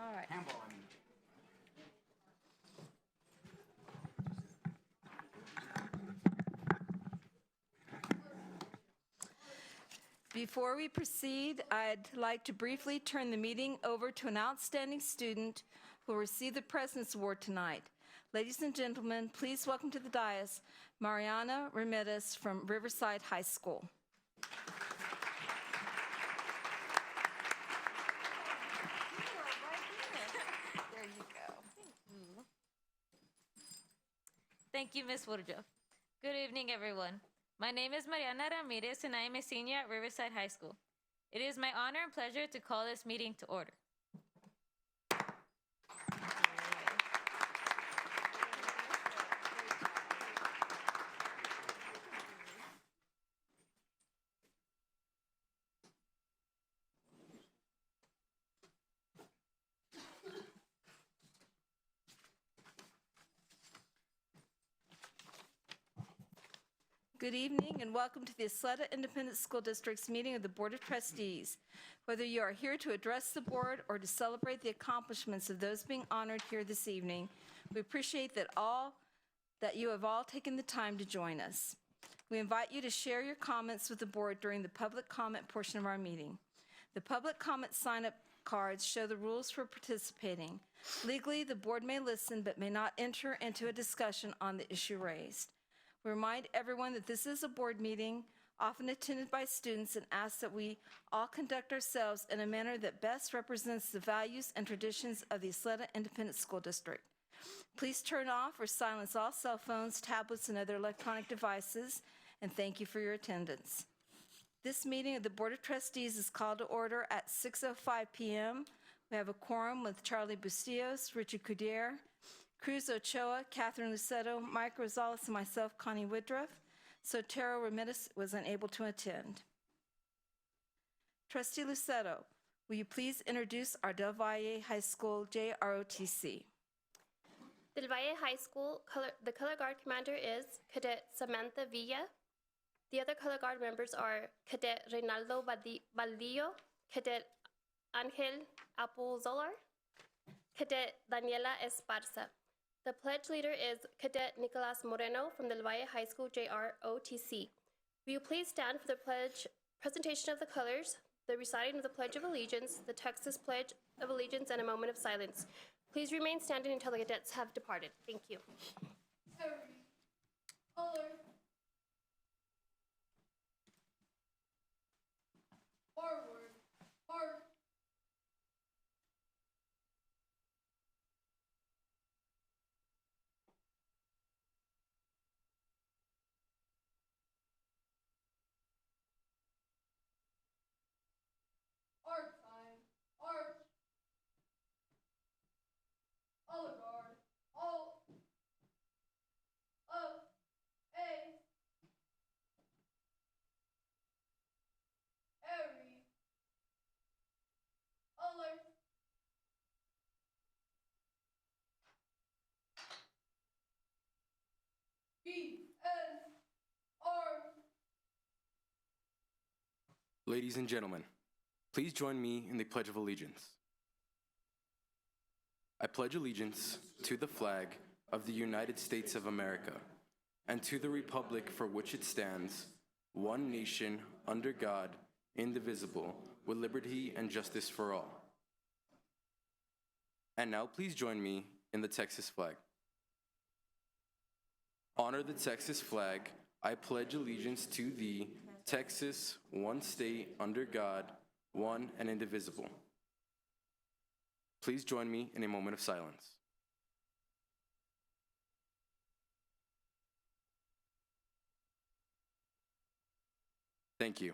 All right. Handball, I mean. Before we proceed, I'd like to briefly turn the meeting over to an outstanding student who will receive the President's Award tonight. Ladies and gentlemen, please welcome to the dais Mariana Ramirez from Riverside High School. There you go. Thank you, Ms. Woodruff. Good evening, everyone. My name is Mariana Ramirez, and I am a senior at Riverside High School. It is my honor and pleasure to call this meeting to order. Good evening and welcome to the Ysleta Independent School District's meeting of the Board of Trustees. Whether you are here to address the board or to celebrate the accomplishments of those being honored here this evening, we appreciate that you have all taken the time to join us. We invite you to share your comments with the board during the public comment portion of our meeting. The public comment sign-up cards show the rules for participating. Legally, the board may listen but may not enter into a discussion on the issue raised. We remind everyone that this is a board meeting, often attended by students, and ask that we all conduct ourselves in a manner that best represents the values and traditions of the Ysleta Independent School District. Please turn off or silence all cell phones, tablets, and other electronic devices, and thank you for your attendance. This meeting of the Board of Trustees is called to order at 6:05 p.m. We have a quorum with Charlie Bustillos, Richard Cudier, Cruz Ochoa, Catherine Luceto, Mike Rosales, and myself, Connie Woodruff. Sotero Ramirez was unable to attend. Trustee Luceto, will you please introduce our Del Valle High School JROTC? Del Valle High School, the color guard commander is Cadet Samantha Villa. The other color guard members are Cadet Reynaldo Baldillo, Cadet Angel Apolzolar, Cadet Daniela Esparza. The pledge leader is Cadet Nicolas Moreno from the Del Valle High School JROTC. Will you please stand for the pledge presentation of the colors, the reciting of the Pledge of Allegiance, the Texas Pledge of Allegiance, and a moment of silence. Please remain standing until the cadets have departed. Thank you. Forward, forward. Arch sign, arch. Olive guard, all. Up, A. Airy. Alert. B, N, R. Ladies and gentlemen, please join me in the Pledge of Allegiance. I pledge allegiance to the flag of the United States of America and to the republic for which it stands, one nation, under God, indivisible, with liberty and justice for all. And now please join me in the Texas flag. Honor the Texas flag. I pledge allegiance to thee, Texas, one state, under God, one and indivisible. Please join me in a moment of silence. Thank you.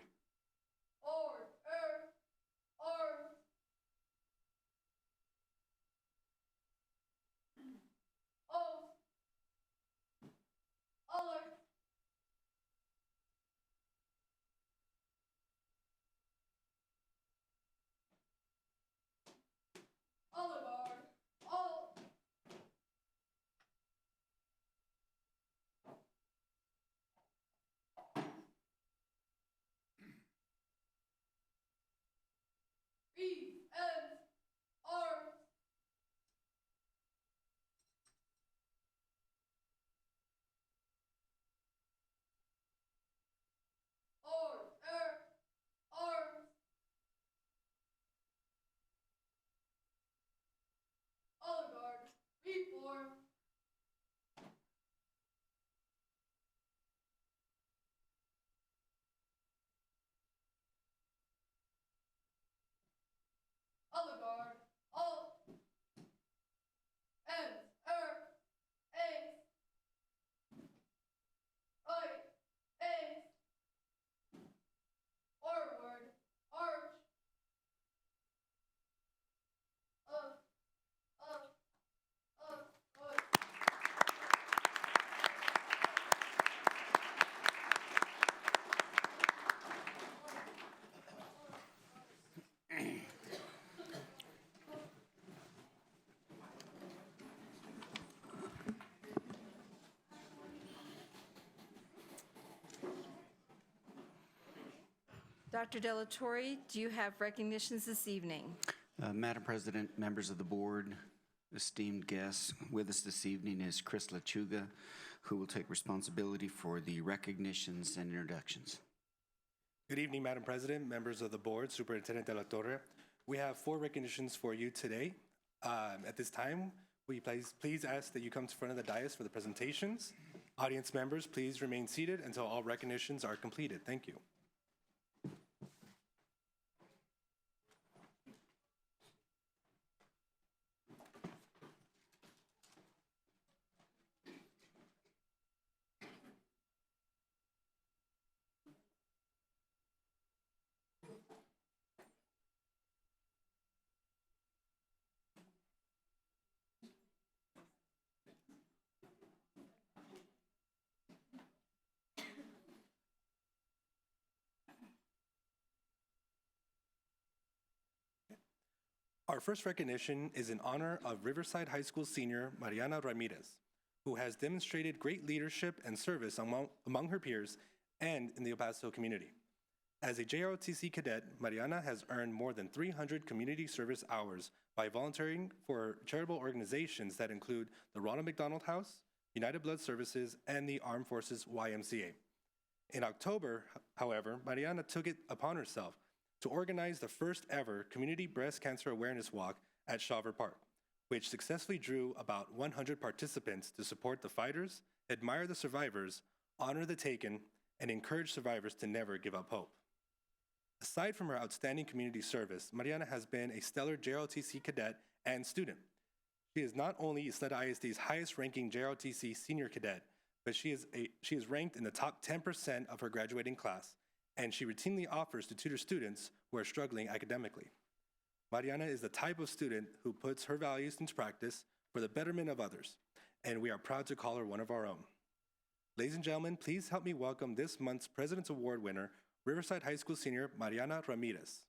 uniform. Other guard, all. Ends, ace. Right, ace. Forward, arch. Up, up, up. Dr. Delatorre, do you have recognitions this evening? Madam President, members of the board, esteemed guests, with us this evening is Chris Lechuga, who will take responsibility for the recognitions and introductions. Good evening, Madam President, members of the board, Superintendent De La Torre. We have 4 recognitions for you today. At this time, will you please ask that you come to front of the dais for the presentations. Audience members, please remain seated until all recognitions are completed. Thank you. Our first recognition is in honor of Riverside High School senior Mariana Ramirez, who has demonstrated great leadership and service among her peers and in the El Paso community. As a JROTC cadet, Mariana has earned more than 300 community service hours by volunteering for charitable organizations that include the Ronald McDonald House, United Blood Services, and the Armed Forces YMCA. In October, however, Mariana took it upon herself to organize the first ever Community Breast Cancer Awareness Walk at Shawver Park, which successfully drew about 100 participants to support the fighters, admire the survivors, honor the taken, and encourage survivors to never give up hope. Aside from her outstanding community service, Mariana has been a stellar JROTC cadet and student. She is not only Ysleta ISD's highest-ranking JROTC senior cadet, but she is ranked in the top 10% of her graduating class, and she routinely offers to tutor students who are struggling academically. Mariana is the type of student who puts her values into practice for the betterment of others, and we are proud to call her one of our own. Ladies and gentlemen, please help me welcome this month's President's Award winner, Riverside High School senior Mariana Ramirez.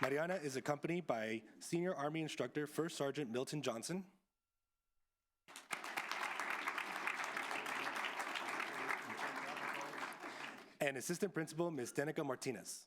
Mariana is accompanied by Senior Army Instructor First Sergeant Milton Johnson, and Assistant Principal Ms. Denica Martinez.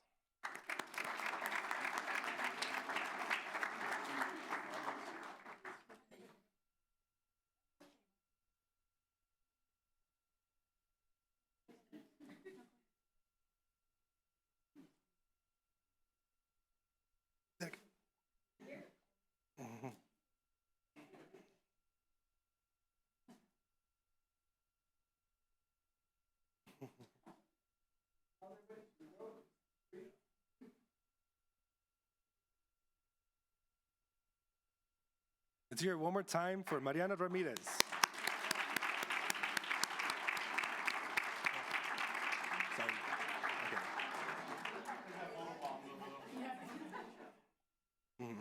Let's hear it one more time for Mariana Ramirez. Sorry. Okay.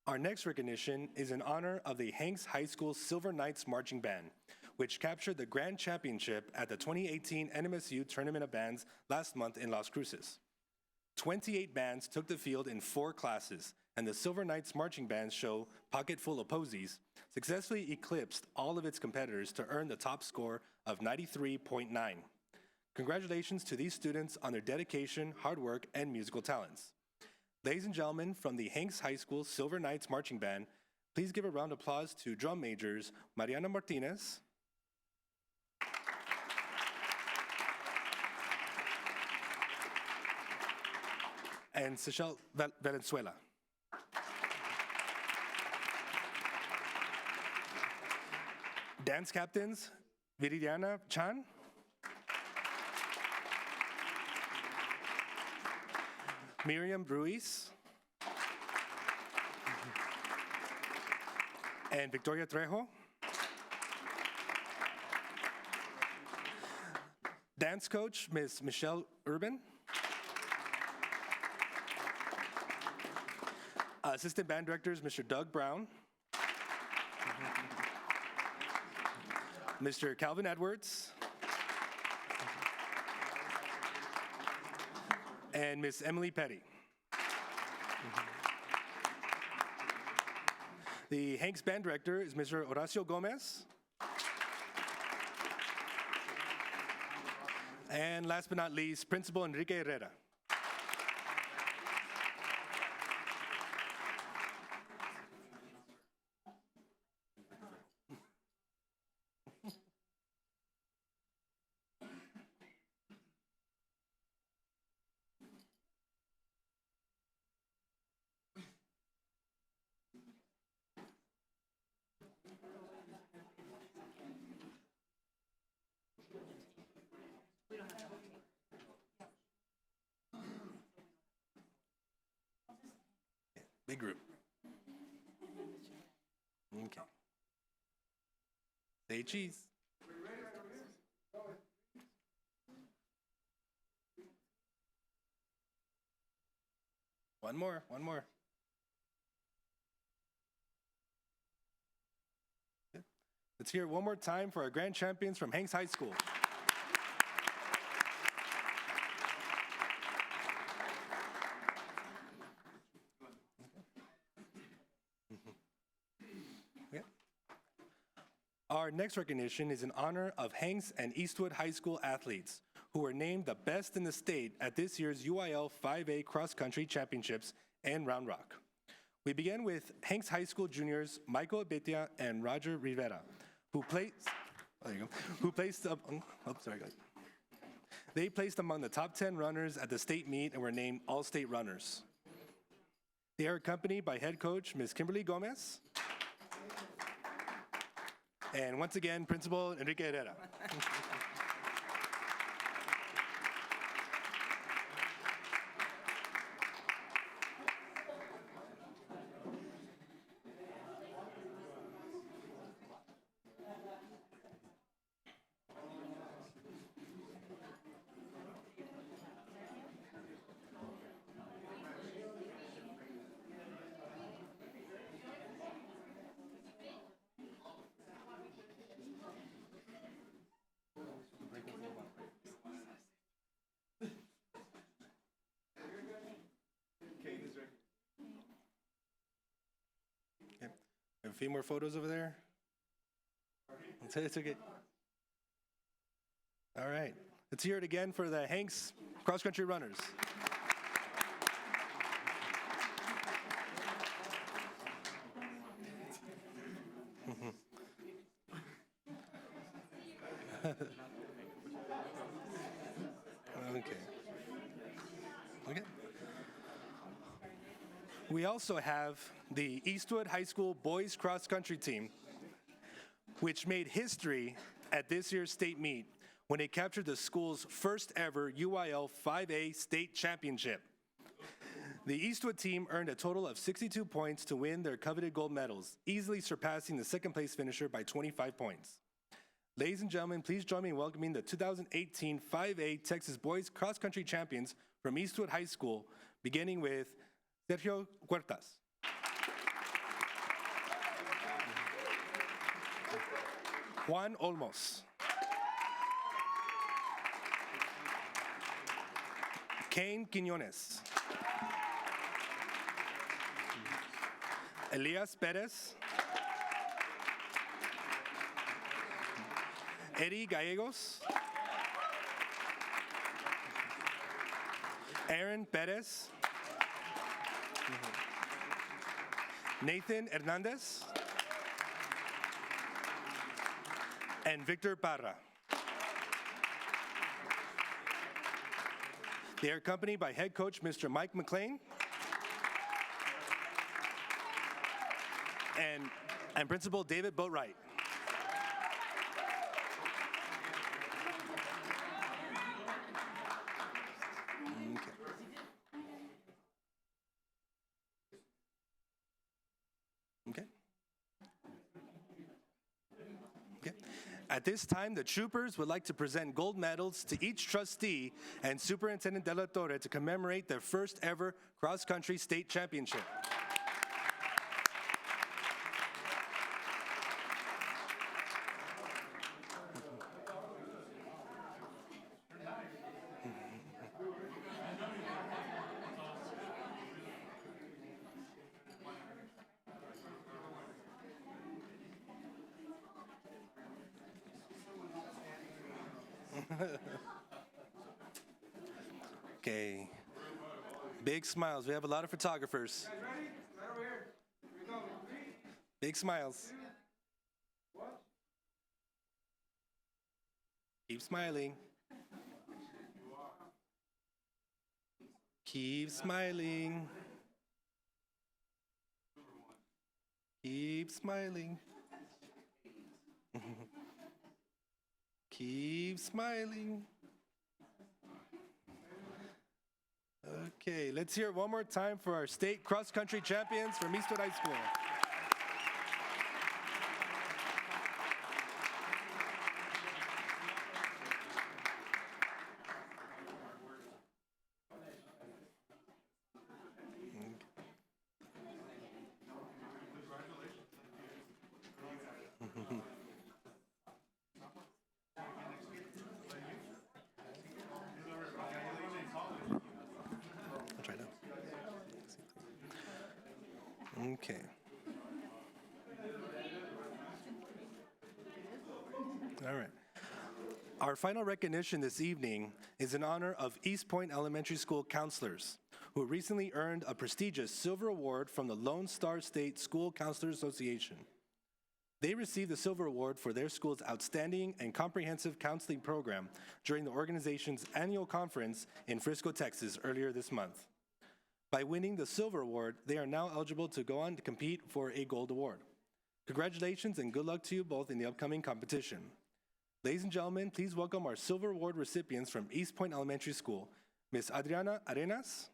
Our next recognition is in honor of the Hanks High School Silver Knights Marching Band, which captured the Grand Championship at the 2018 NMSU Tournament of Bands last month in Las Cruces. 28 bands took the field in 4 classes, and the Silver Knights Marching Band show, Pocket Full of Posies, successfully eclipsed all of its competitors to earn the top score of 93.9. Congratulations to these students on their dedication, hard work, and musical talents. Ladies and gentlemen, from the Hanks High School Silver Knights Marching Band, please give a round of applause to drum majors Mariana Martinez, and Seychelles Valenzuela. Dance captains, Viridiana Chan, Miriam Ruiz, and Victoria Trejo. Dance coach, Ms. Michelle Urban. Assistant band directors, Mr. Doug Brown, Mr. Calvin Edwards, and Miss Emily Petty. The Hanks band director is Mr. Horacio Gomez. And last but not least, Principal Enrique Herrera. Big group. Okay. Say cheese. One more. Let's hear it one more time for our grand champions from Hanks High School. Our next recognition is in honor of Hanks and Eastwood High School athletes who were named the best in the state at this year's UIL 5A Cross Country Championships in Round Rock. We begin with Hanks High School juniors Michael Abetia and Roger Rivera, who placed They placed among the top 10 runners at the state meet and were named All-State Runners. They are accompanied by head coach Ms. Kimberly Gomez, and once again, Principal Enrique Herrera. A few more photos over there. It's okay. All right. Let's hear it again for the Hanks cross-country runners. Okay. We also have the Eastwood High School boys cross-country team, which made history at this year's state meet when it captured the school's first ever UIL 5A state championship. The Eastwood team earned a total of 62 points to win their coveted gold medals, easily surpassing the second place finisher by 25 points. Ladies and gentlemen, please join me in welcoming the 2018 5A Texas Boys Cross Country Champions from Eastwood High School, beginning with Sergio Huertas. Juan Olmos. Kane Quiñones. Elias Perez. Eddie Gallegos. Aaron Perez. Nathan Hernandez. And Victor Parra. They are accompanied by head coach Mr. Mike McLean and Principal David Boatwright. Okay. Okay. At this time, the troopers would like to present gold medals to each trustee and Superintendent De La Torre to commemorate their first ever cross-country state championship. Okay. Big smiles. We have a lot of photographers. Big smiles. Keep smiling. Keep smiling. Keep smiling. Keep smiling. Okay, let's hear it one more time for our state cross-country champions from Eastwood High School. I'll try now. Okay. All right. Our final recognition this evening is in honor of East Point Elementary School counselors who recently earned a prestigious silver award from the Lone Star State School Counselors Association. They received the silver award for their school's outstanding and comprehensive counseling program during the organization's annual conference in Frisco, Texas earlier this month. By winning the silver award, they are now eligible to go on to compete for a gold award. Congratulations and good luck to you both in the upcoming competition. Ladies and gentlemen, please welcome our silver award recipients from East Point Elementary School, Ms. Adriana Arenas,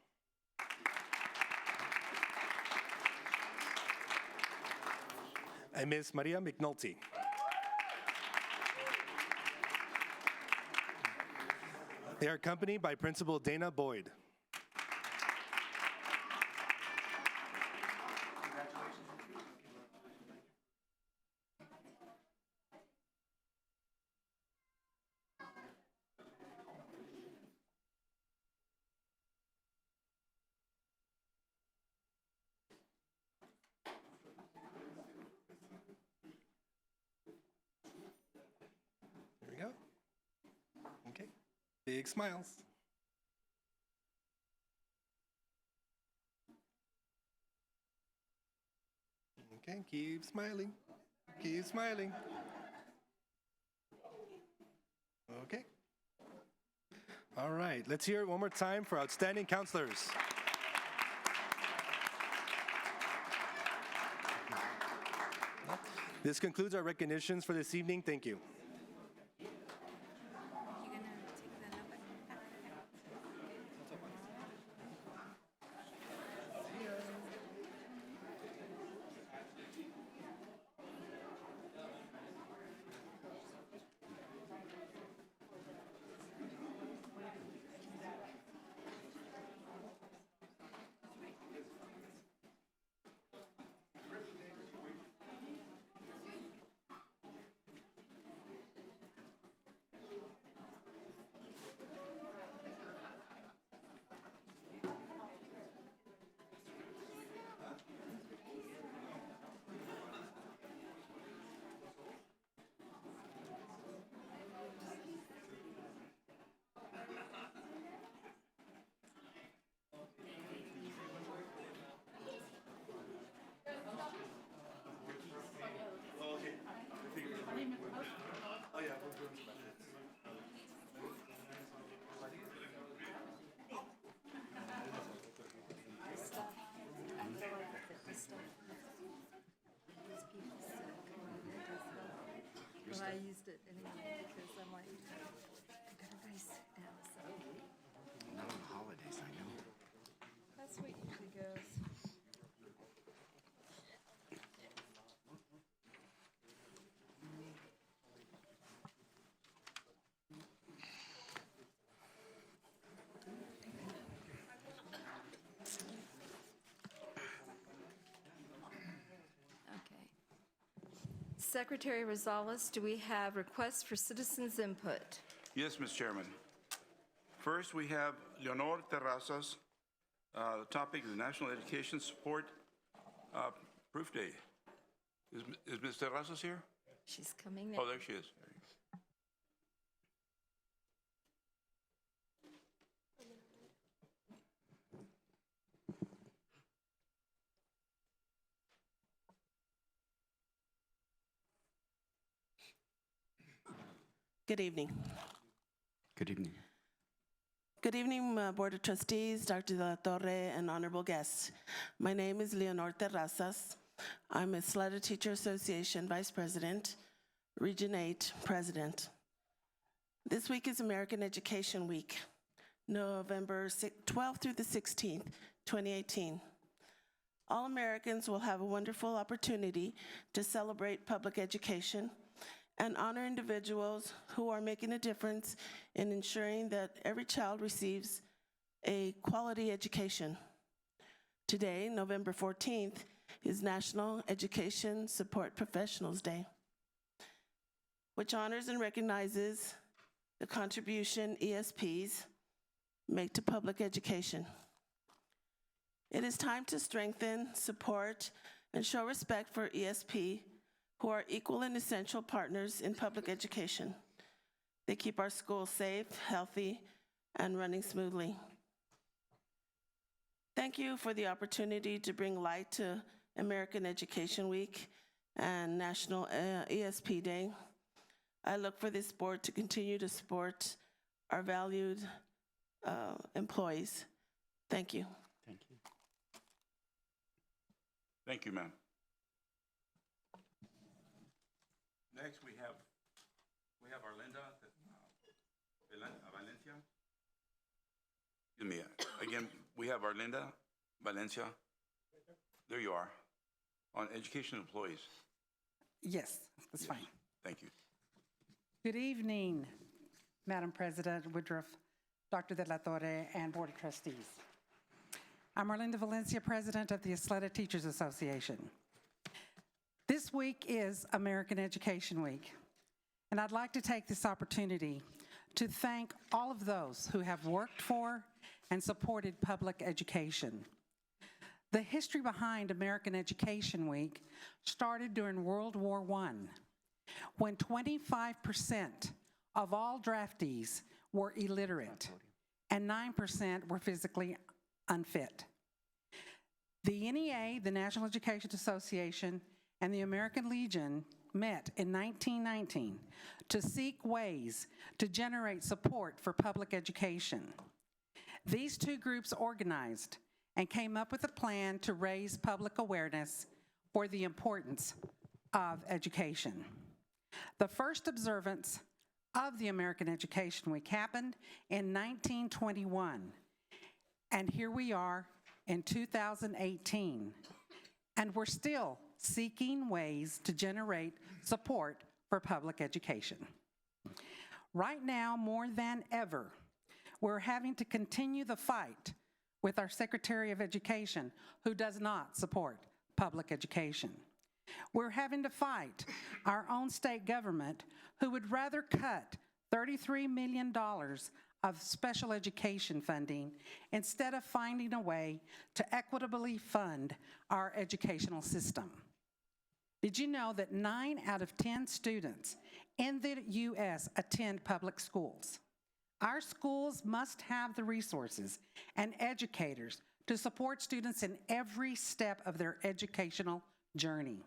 and Ms. Maria McNulty. They are accompanied by Principal Dana Boyd. There we go. Okay. Big smiles. Okay, keep smiling. Keep smiling. Okay. All right, let's hear it one more time for outstanding counselors. This concludes our recognitions for this evening. Thank you. So I used it anyway because I'm like, everybody's sick now, so Not on the holidays, I know. that's what usually goes. Okay. Secretary Rosales, do we have requests for citizens' input? Yes, Mr. Chairman. First, we have Leonor Terrazas. The topic is National Education Support Proof Day. Is Ms. Terrazas here? She's coming now. Oh, there she is. There you go. Good evening. Good evening. Good evening, Board of Trustees, Dr. De La Torre, and honorable guests. My name is Leonor Terrazas. I'm a Slaughter Teacher Association Vice President, Region 8 President. This week is American Education Week, November 12th through the 16th, 2018. All Americans will have a wonderful opportunity to celebrate public education and honor individuals who are making a difference in ensuring that every child receives a quality education. Today, November 14th, is National Education Support Professionals Day, which honors and recognizes the contribution ESPs make to public education. It is time to strengthen, support, and show respect for ESP, who are equal and essential partners in public education. They keep our schools safe, healthy, and running smoothly. Thank you for the opportunity to bring light to American Education Week and National ESP Day. I look for this board to continue to support our valued employees. Thank you. Thank you. Thank you, ma'am. Next, we have Arlinda Valencia. Excuse me. Again, we have Arlinda Valencia. There you are. On education employees. Yes, that's fine. Thank you. Good evening, Madam President Woodruff, Dr. De La Torre, and Board of Trustees. I'm Arlinda Valencia, President of the Slaughter Teachers Association. This week is American Education Week, and I'd like to take this opportunity to thank all of those who have worked for and supported public education. The history behind American Education Week started during World War I, when 25% of all draftees were illiterate and 9% were physically unfit. The NEA, the National Education Association, and the American Legion met in 1919 to seek ways to generate support for public education. These two groups organized and came up with a plan to raise public awareness for the importance of education. The first observance of the American Education Week happened in 1921, and here we are in 2018, and we're still seeking ways to generate support for public education. Right now, more than ever, we're having to continue the fight with our Secretary of Education, who does not support public education. We're having to fight our own state government, who would rather cut $33 million of special education funding instead of finding a way to equitably fund our educational system. Did you know that 9 out of 10 students in the U.S. attend public schools? Our schools must have the resources and educators to support students in every step of their educational journey.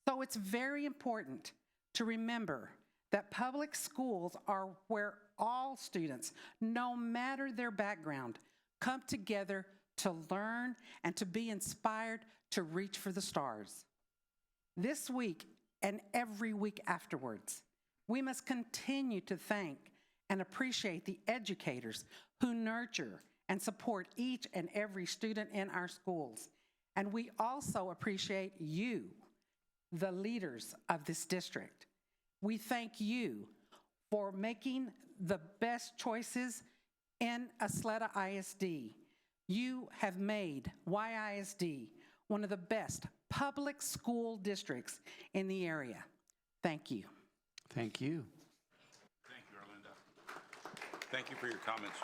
So it's very important to remember that public schools are where all students, no matter their background, come together to learn and to be inspired to reach for the stars. This week and every week afterwards. We must continue to thank and appreciate the educators who nurture and support each and every student in our schools. And we also appreciate you, the leaders of this district. We thank you for making the best choices in Ysleta ISD. You have made YISD one of the best public school districts in the area. Thank you. Thank you. Thank you, Arlinda. Thank you for your comments.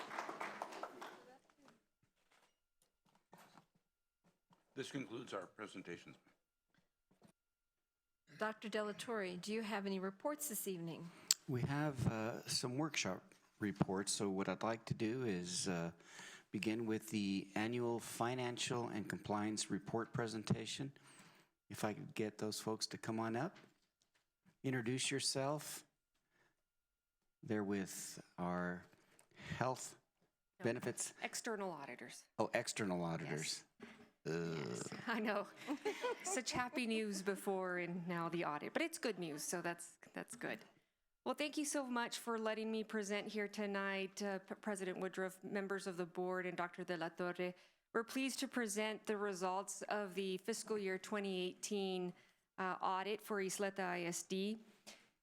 This concludes our presentations. Dr. Delatorre, do you have any reports this evening? We have some workshop reports, so what I'd like to do is begin with the annual financial and compliance report presentation. If I could get those folks to come on up, introduce yourself. They're with our health benefits. External auditors. Oh, external auditors. Yes, I know. Such happy news before and now the audit, but it's good news, so that's good. Well, thank you so much for letting me present here tonight, President Woodruff, members of the board, and Dr. De La Torre. We're pleased to present the results of the fiscal year 2018 audit for Ysleta ISD.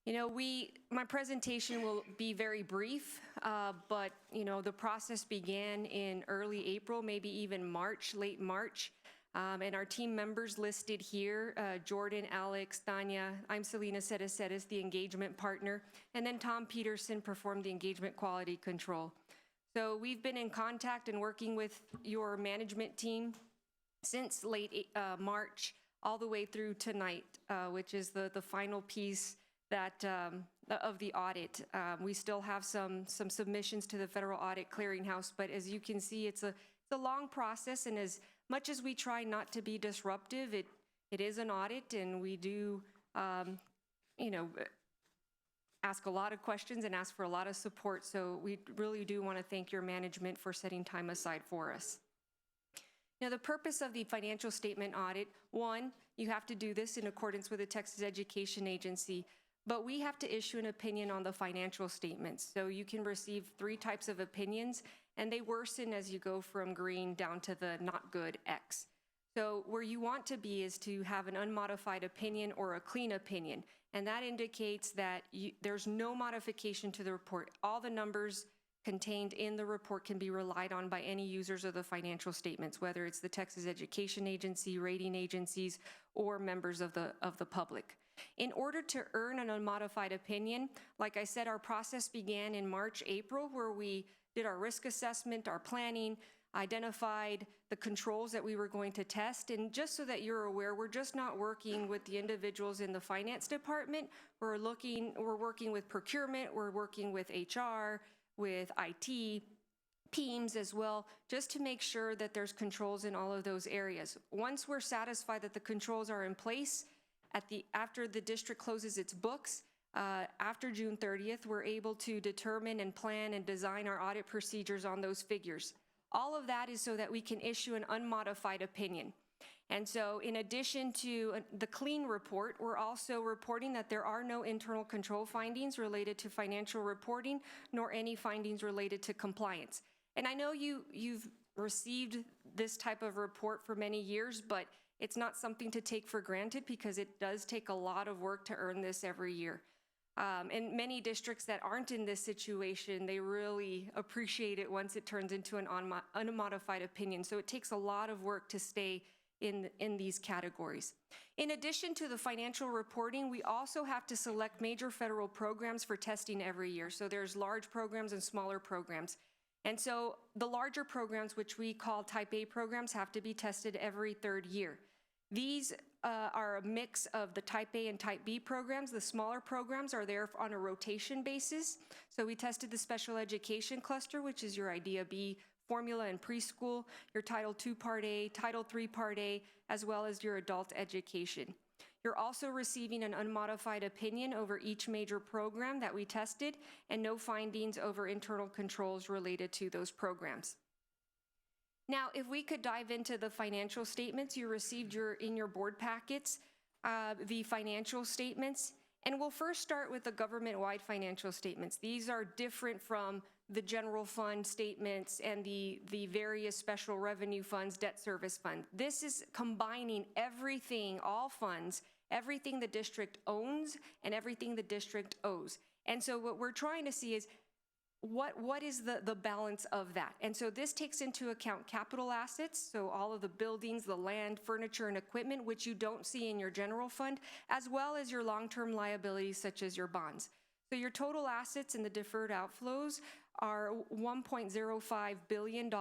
You know, my presentation will be very brief, but, you know, the process began in early April, maybe even March, late March. And our team members listed here, Jordan, Alex, Tanya, I'm Selena Cereces, the engagement partner, and then Tom Peterson performed the engagement quality control. So we've been in contact and working with your management team since late March all the way through tonight, which is the final piece that of the audit. We still have some submissions to the Federal Audit Clearinghouse, but as you can see, it's a long process, and as much as we try not to be disruptive, it is an audit, and we do, you know, ask a lot of questions and ask for a lot of support. So we really do want to thank your management for setting time aside for us. Now, the purpose of the financial statement audit, one, you have to do this in accordance with the Texas Education Agency, but we have to issue an opinion on the financial statements. So you can receive 3 types of opinions, and they worsen as you go from green down to the not good X. So where you want to be is to have an unmodified opinion or a clean opinion, and that indicates that there's no modification to the report. All the numbers contained in the report can be relied on by any users of the financial statements, whether it's the Texas Education Agency, rating agencies, or members of the public. In order to earn an unmodified opinion, like I said, our process began in March, April, where we did our risk assessment, our planning, identified the controls that we were going to test. And just so that you're aware, we're just not working with the individuals in the finance department. We're working with procurement, we're working with HR, with IT, PEMS as well, just to make sure that there's controls in all of those areas. Once we're satisfied that the controls are in place, after the district closes its books, after June 30th, we're able to determine and plan and design our audit procedures on those figures. All of that is so that we can issue an unmodified opinion. And so in addition to the clean report, we're also reporting that there are no internal control findings related to financial reporting, nor any findings related to compliance. And I know you've received this type of report for many years, but it's not something to take for granted because it does take a lot of work to earn this every year. And many districts that aren't in this situation, they really appreciate it once it turns into an unmodified opinion. So it takes a lot of work to stay in these categories. In addition to the financial reporting, we also have to select major federal programs for testing every year. So there's large programs and smaller programs. And so the larger programs, which we call Type A programs, have to be tested every 3rd year. These are a mix of the Type A and Type B programs. The smaller programs are there on a rotation basis. So we tested the special education cluster, which is your IDEA B formula and preschool, your Title II Part A, Title III Part A, as well as your adult education. You're also receiving an unmodified opinion over each major program that we tested and no findings over internal controls related to those programs. Now, if we could dive into the financial statements you received in your board packets, the financial statements. And we'll first start with the government-wide financial statements. These are different from the general fund statements and the various special revenue funds, debt service fund. This is combining everything, all funds, everything the district owns and everything the district owes. And so what we're trying to see is what is the balance of that? And so this takes into account capital assets, so all of the buildings, the land, furniture, and equipment, which you don't see in your general fund, as well as your long-term liabilities, such as your bonds. So your total assets and the deferred outflows are $1.05 billion,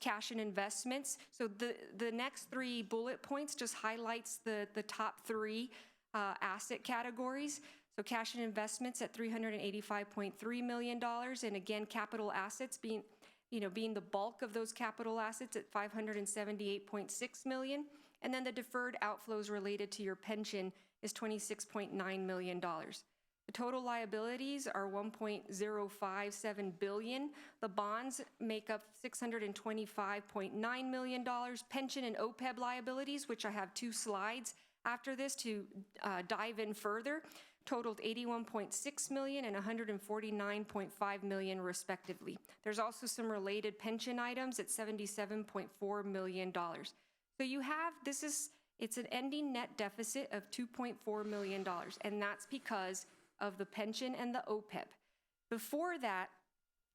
cash and investments. So the next three bullet points just highlights the top three asset categories. So cash and investments at $385.3 million, and again, capital assets being the bulk of those capital assets at $578.6 million, and then the deferred outflows related to your pension is $26.9 million. The total liabilities are $1.057 billion. The bonds make up $625.9 million. Pension and OPEB liabilities, which I have 2 slides after this to dive in further, totaled $81.6 million and $149.5 million respectively. There's also some related pension items at $77.4 million. So you have, it's an ending net deficit of $2.4 million, and that's because of the pension and the OPEB. Before that,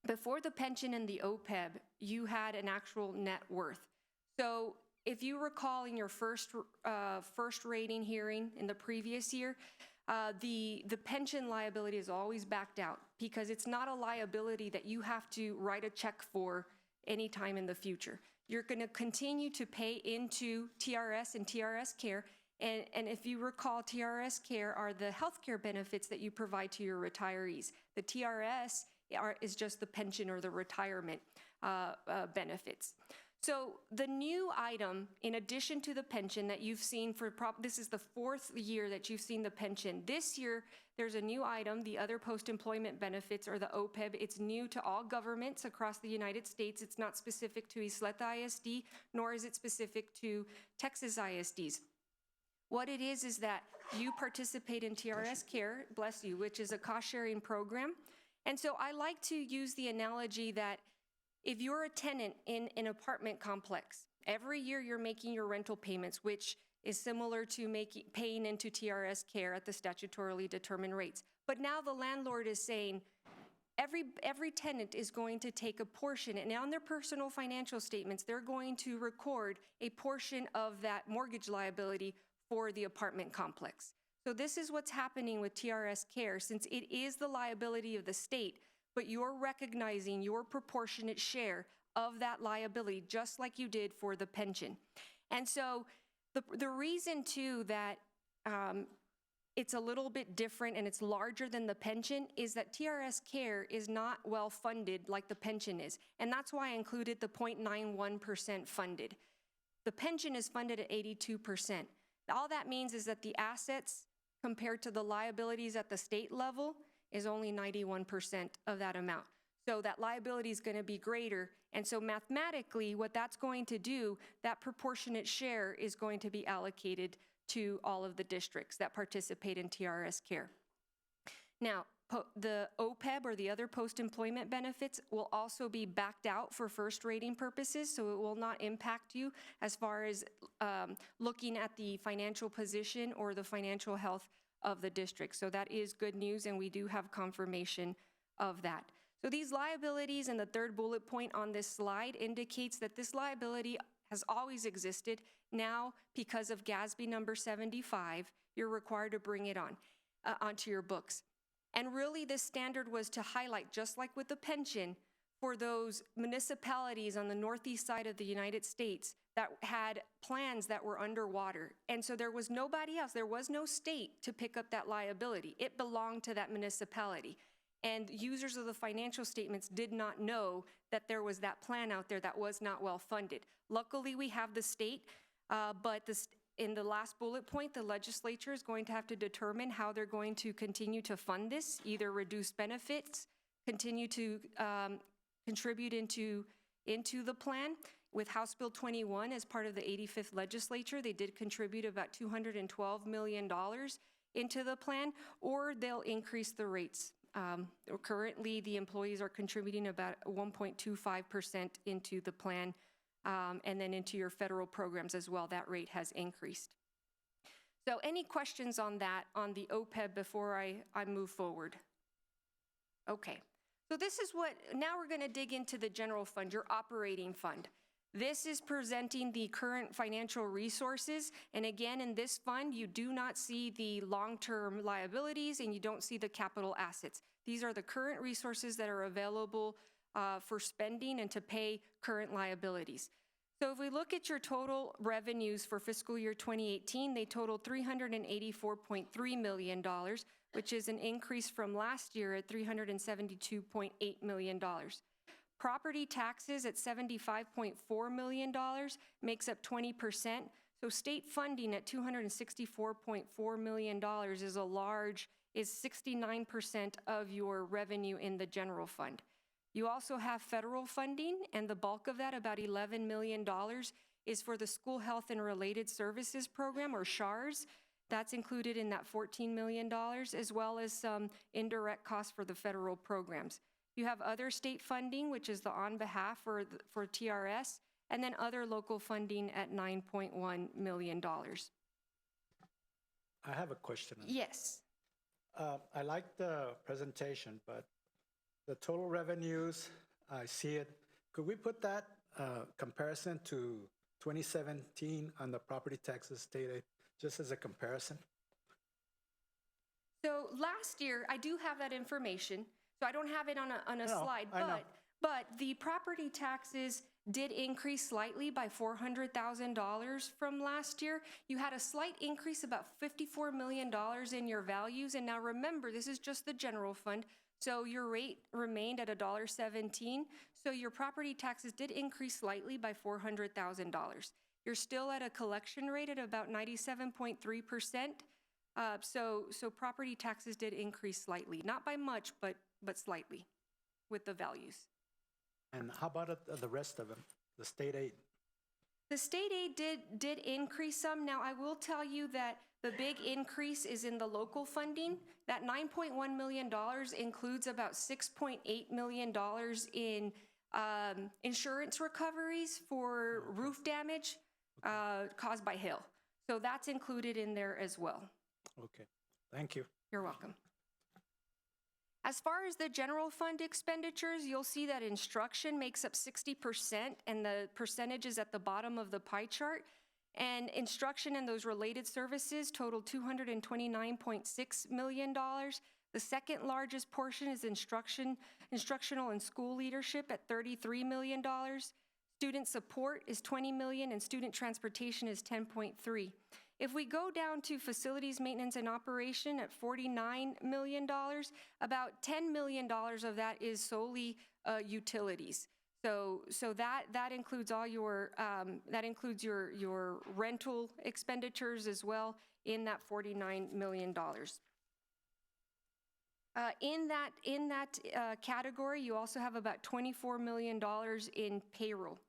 before the pension and the OPEB, you had an actual net worth. So if you recall in your first rating hearing in the previous year, the pension liability is always backed out because it's not a liability that you have to write a check for anytime in the future. You're going to continue to pay into TRS and TRS Care. And if you recall, TRS Care are the healthcare benefits that you provide to your retirees. The TRS is just the pension or the retirement benefits. So the new item, in addition to the pension that you've seen this is the 4th year that you've seen the pension. This year, there's a new item, the other post-employment benefits, or the OPEB. It's new to all governments across the United States. It's not specific to Ysleta ISD, nor is it specific to Texas ISDs. What it is that you participate in TRS Care, bless you, which is a cost-sharing program. And so I like to use the analogy that if you're a tenant in an apartment complex, every year you're making your rental payments, which is similar to paying into TRS Care at the statutorily determined rates. But now the landlord is saying every tenant is going to take a portion, and on their personal financial statements, they're going to record a portion of that mortgage liability for the apartment complex. So this is what's happening with TRS Care, since it is the liability of the state, but you're recognizing your proportionate share of that liability, just like you did for the pension. And so the reason, too, that it's a little bit different and it's larger than the pension is that TRS Care is not well funded like the pension is. And that's why I included the 0.91% funded. The pension is funded at 82%. All that means is that the assets compared to the liabilities at the state level is only 91% of that amount. So that liability is going to be greater. And so mathematically, what that's going to do, that proportionate share is going to be allocated to all of the districts that participate in TRS Care. Now, the OPEB, or the other post-employment benefits, will also be backed out for first rating purposes, so it will not impact you as far as looking at the financial position or the financial health of the district. So that is good news, and we do have confirmation of that. So these liabilities, and the 3rd bullet point on this slide indicates that this liability has always existed. Now, because of GASB number 75, you're required to bring it onto your books. And really, this standard was to highlight, just like with the pension, for those municipalities on the northeast side of the United States that had plans that were underwater. And so there was nobody else. There was no state to pick up that liability. It belonged to that municipality. And users of the financial statements did not know that there was that plan out there that was not well funded. Luckily, we have the state, but in the last bullet point, the legislature is going to have to determine how they're going to continue to fund this, either reduce benefits, continue to contribute into the plan. with House Bill 21 as part of the 85th legislature. They did contribute about $212 million into the plan, or they'll increase the rates. Currently, the employees are contributing about 1.25% into the plan, and then into your federal programs as well. That rate has increased. So any questions on that, on the OPEB, before I move forward? Okay. So this is what, now we're going to dig into the general fund, your operating fund. This is presenting the current financial resources. And again, in this fund, you do not see the long-term liabilities and you don't see the capital assets. These are the current resources that are available for spending and to pay current liabilities. So if we look at your total revenues for fiscal year 2018, they totaled $384.3 million, which is an increase from last year at $372.8 million. Property taxes at $75.4 million makes up 20%. So state funding at $264.4 million is 69% of your revenue in the general fund. You also have federal funding, and the bulk of that, about $11 million, is for the School Health and Related Services Program, or SHARS. That's included in that $14 million, as well as some indirect costs for the federal programs. You have other state funding, which is the on behalf for TRS, and then other local funding at $9.1 million. I have a question. Yes. I like the presentation, but the total revenues, I see it. Could we put that comparison to 2017 on the property taxes state aid, just as a comparison? So last year, I do have that information. So I don't have it on a slide, but the property taxes did increase slightly by $400,000 from last year. You had a slight increase, about $54 million in your values. And now remember, this is just the general fund. So your rate remained at $1.17. So your property taxes did increase slightly by $400,000. You're still at a collection rate at about 97.3%. So property taxes did increase slightly, not by much, but slightly with the values. And how about the rest of them, the state aid? The state aid did increase some. Now, I will tell you that the big increase is in the local funding. That $9.1 million includes about $6.8 million in insurance recoveries for roof damage caused by hail. So that's included in there as well. Okay, thank you. You're welcome. As far as the general fund expenditures, you'll see that instruction makes up 60%, and the percentage is at the bottom of the pie chart. And instruction and those related services total $229.6 million. The second largest portion is instructional and school leadership at $33 million. Student support is $20 million, and student transportation is $10.3. If we go down to facilities maintenance and operation at $49 million, about $10 million of that is solely utilities. So that includes all your your rental expenditures as well in that $49 million. In that category, you also have about $24 million in payroll.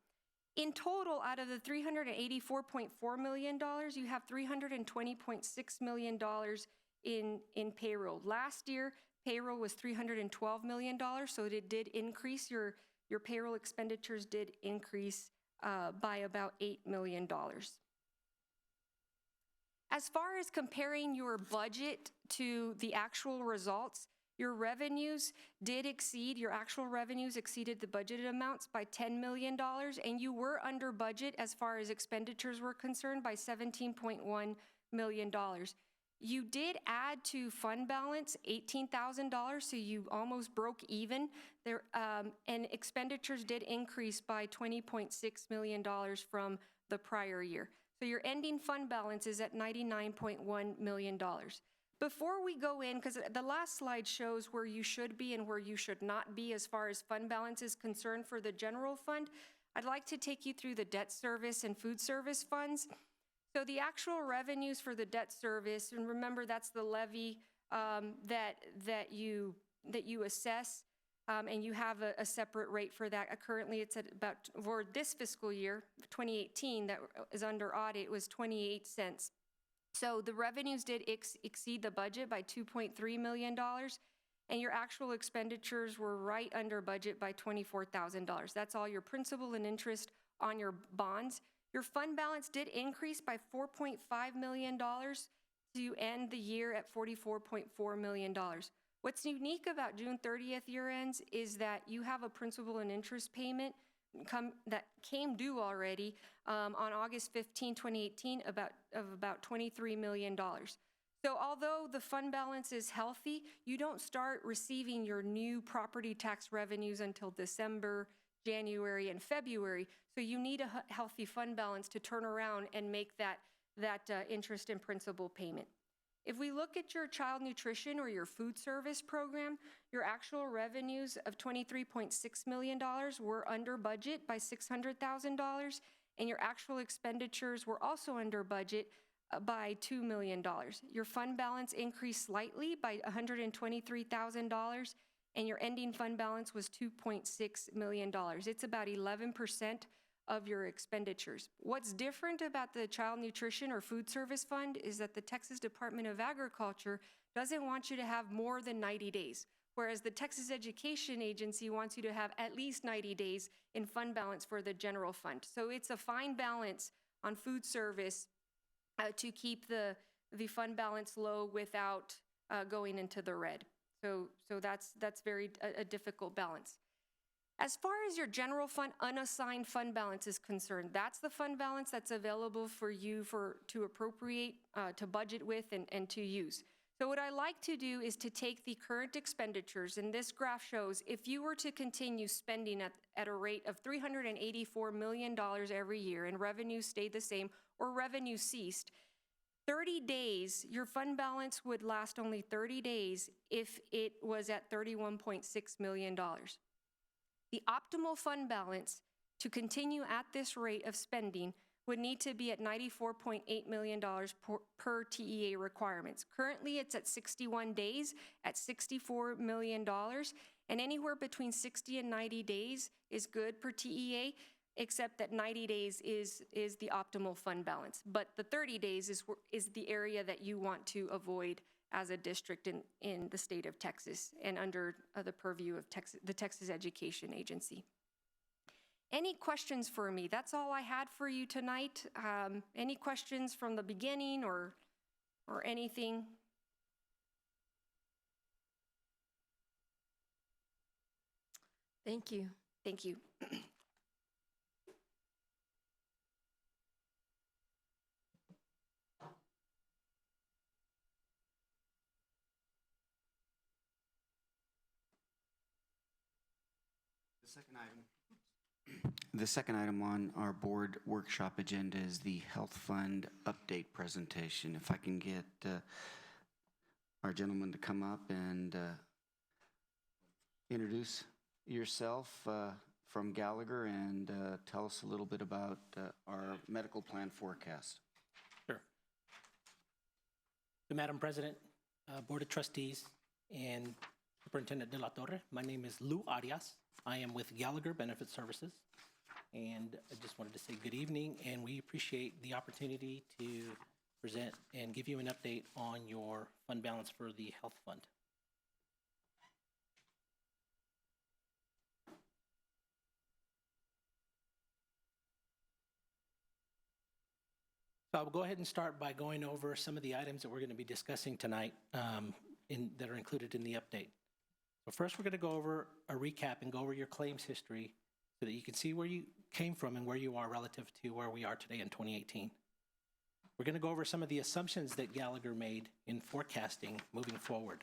In total, out of the $384.4 million, you have $320.6 million in payroll. Last year, payroll was $312 million, so it did increase. Your payroll expenditures did increase by about $8 million. As far as comparing your budget to the actual results, your actual revenues exceeded the budgeted amounts by $10 million, and you were under budget as far as expenditures were concerned by $17.1 million. You did add to fund balance $18,000, so you almost broke even there, and expenditures did increase by $20.6 million from the prior year. So your ending fund balance is at $99.1 million. Before we go in, because the last slide shows where you should be and where you should not be as far as fund balance is concerned for the general fund, I'd like to take you through the debt service and food service funds. So the actual revenues for the debt service, and remember that's the levy that you assess. and you have a separate rate for that. Currently, it's at about, for this fiscal year, 2018, that is under audit, was 28 cents. So the revenues did exceed the budget by $2.3 million, and your actual expenditures were right under budget by $24,000. That's all your principal and interest on your bonds. Your fund balance did increase by $4.5 million to end the year at $44.4 million. What's unique about June 30th year ends is that you have a principal and interest payment that came due already on August 15, 2018, of about $23 million. So although the fund balance is healthy, you don't start receiving your new property tax revenues until December, January, and February. So you need a healthy fund balance to turn around and make that interest and principal payment. If we look at your child nutrition or your food service program, your actual revenues of $23.6 million were under budget by $600,000, and your actual expenditures were also under budget by $2 million. Your fund balance increased slightly by $123,000, and your ending fund balance was $2.6 million. It's about 11% of your expenditures. What's different about the Child Nutrition or Food Service Fund is that the Texas Department of Agriculture doesn't want you to have more than 90 days, whereas the Texas Education Agency wants you to have at least 90 days in fund balance for the general fund. So it's a fine balance on food service to keep the fund balance low without going into the red. So that's very a difficult balance. As far as your general fund unassigned fund balance is concerned, that's the fund balance that's available for you to appropriate, to budget with, and to use. So what I like to do is to take the current expenditures, and this graph shows if you were to continue spending at a rate of $384 million every year and revenue stayed the same or revenue ceased, 30 days, your fund balance would last only 30 days if it was at $31.6 million. The optimal fund balance to continue at this rate of spending would need to be at $94.8 million per TEA requirements. Currently, it's at 61 days at $64 million, and anywhere between 60 and 90 days is good per TEA, except that 90 days is the optimal fund balance. But the 30 days is the area that you want to avoid as a district in the state of Texas and under the purview of the Texas Education Agency. Any questions for me? That's all I had for you tonight. Any questions from the beginning or anything? Thank you. Thank you. The second item on our board workshop agenda is the Health Fund update presentation. If I can get our gentleman to come up and introduce yourself from Gallagher and tell us a little bit about our medical plan forecast. Sure. Madam President, Board of Trustees, and Superintendent De La Torre, my name is Lou Arias. I am with Gallagher Benefit Services, and I just wanted to say good evening, and we appreciate the opportunity to present and give you an update on your fund balance for the health fund. So I'll go ahead and start by going over some of the items that we're going to be discussing tonight that are included in the update. So first, we're going to go over a recap and go over your claims history so that you can see where you came from and where you are relative to where we are today in 2018. We're going to go over some of the assumptions that Gallagher made in forecasting moving forward.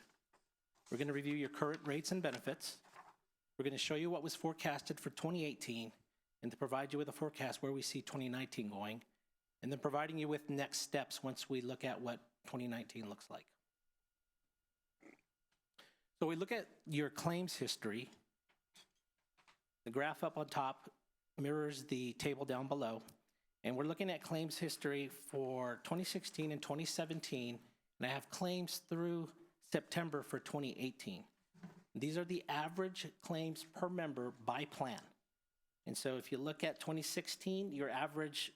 We're going to review your current rates and benefits. We're going to show you what was forecasted for 2018 and to provide you with a forecast where we see 2019 going, and then providing you with next steps once we look at what 2019 looks like. So we look at your claims history. The graph up on top mirrors the table down below. And we're looking at claims history for 2016 and 2017. And I have claims through September for 2018. These are the average claims per member by plan. And so if you look at 2016, your average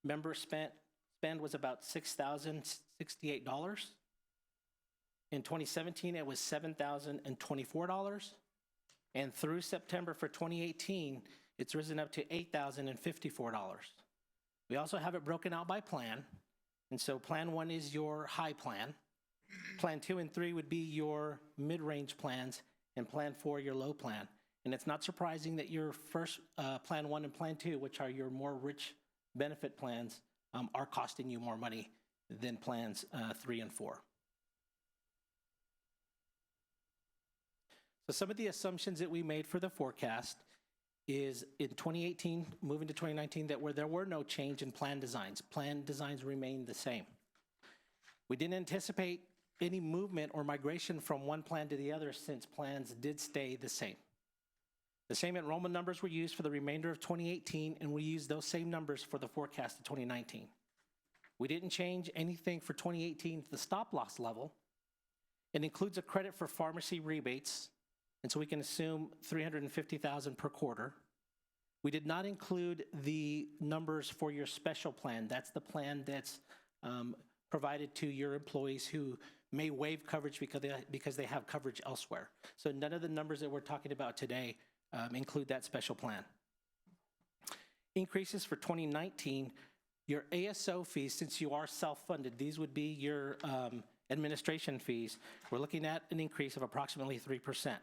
member spend was about $6,068. In 2017, it was $7,024. And through September for 2018, it's risen up to $8,054. We also have it broken out by plan. And so plan 1 is your high plan. Plan 2 and 3 would be your mid-range plans, and plan 4 your low plan. And it's not surprising that your first plan 1 and plan 2, which are your more rich benefit plans, are costing you more money than plans 3 and 4. So some of the assumptions that we made for the forecast is in 2018, moving to 2019, that there were no change in plan designs. Plan designs remained the same. We didn't anticipate any movement or migration from one plan to the other since plans did stay the same. The same enrollment numbers were used for the remainder of 2018, and we used those same numbers for the forecast of 2019. We didn't change anything for 2018 to the stop loss level. It includes a credit for pharmacy rebates, and so we can assume $350,000 per quarter. We did not include the numbers for your special plan. That's the plan that's provided to your employees who may waive coverage because they have coverage elsewhere. So none of the numbers that we're talking about today include that special plan. Increases for 2019, your ASO fees, since you are self-funded, these would be your administration fees. We're looking at an increase of approximately 3%.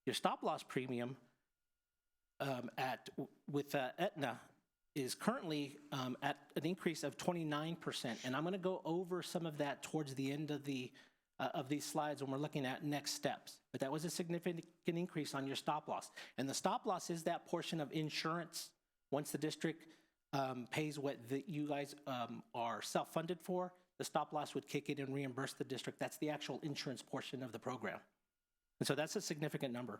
Your stop-loss premium with Aetna is currently at an increase of 29%, and I'm going to go over some of that towards the end of these slides when we're looking at next steps. But that was a significant increase on your stop-loss, and the stop-loss is that portion of insurance once the district pays what you guys are self-funded for. The stop-loss would kick in and reimburse the district. That's the actual insurance portion of the program. And so that's a significant number.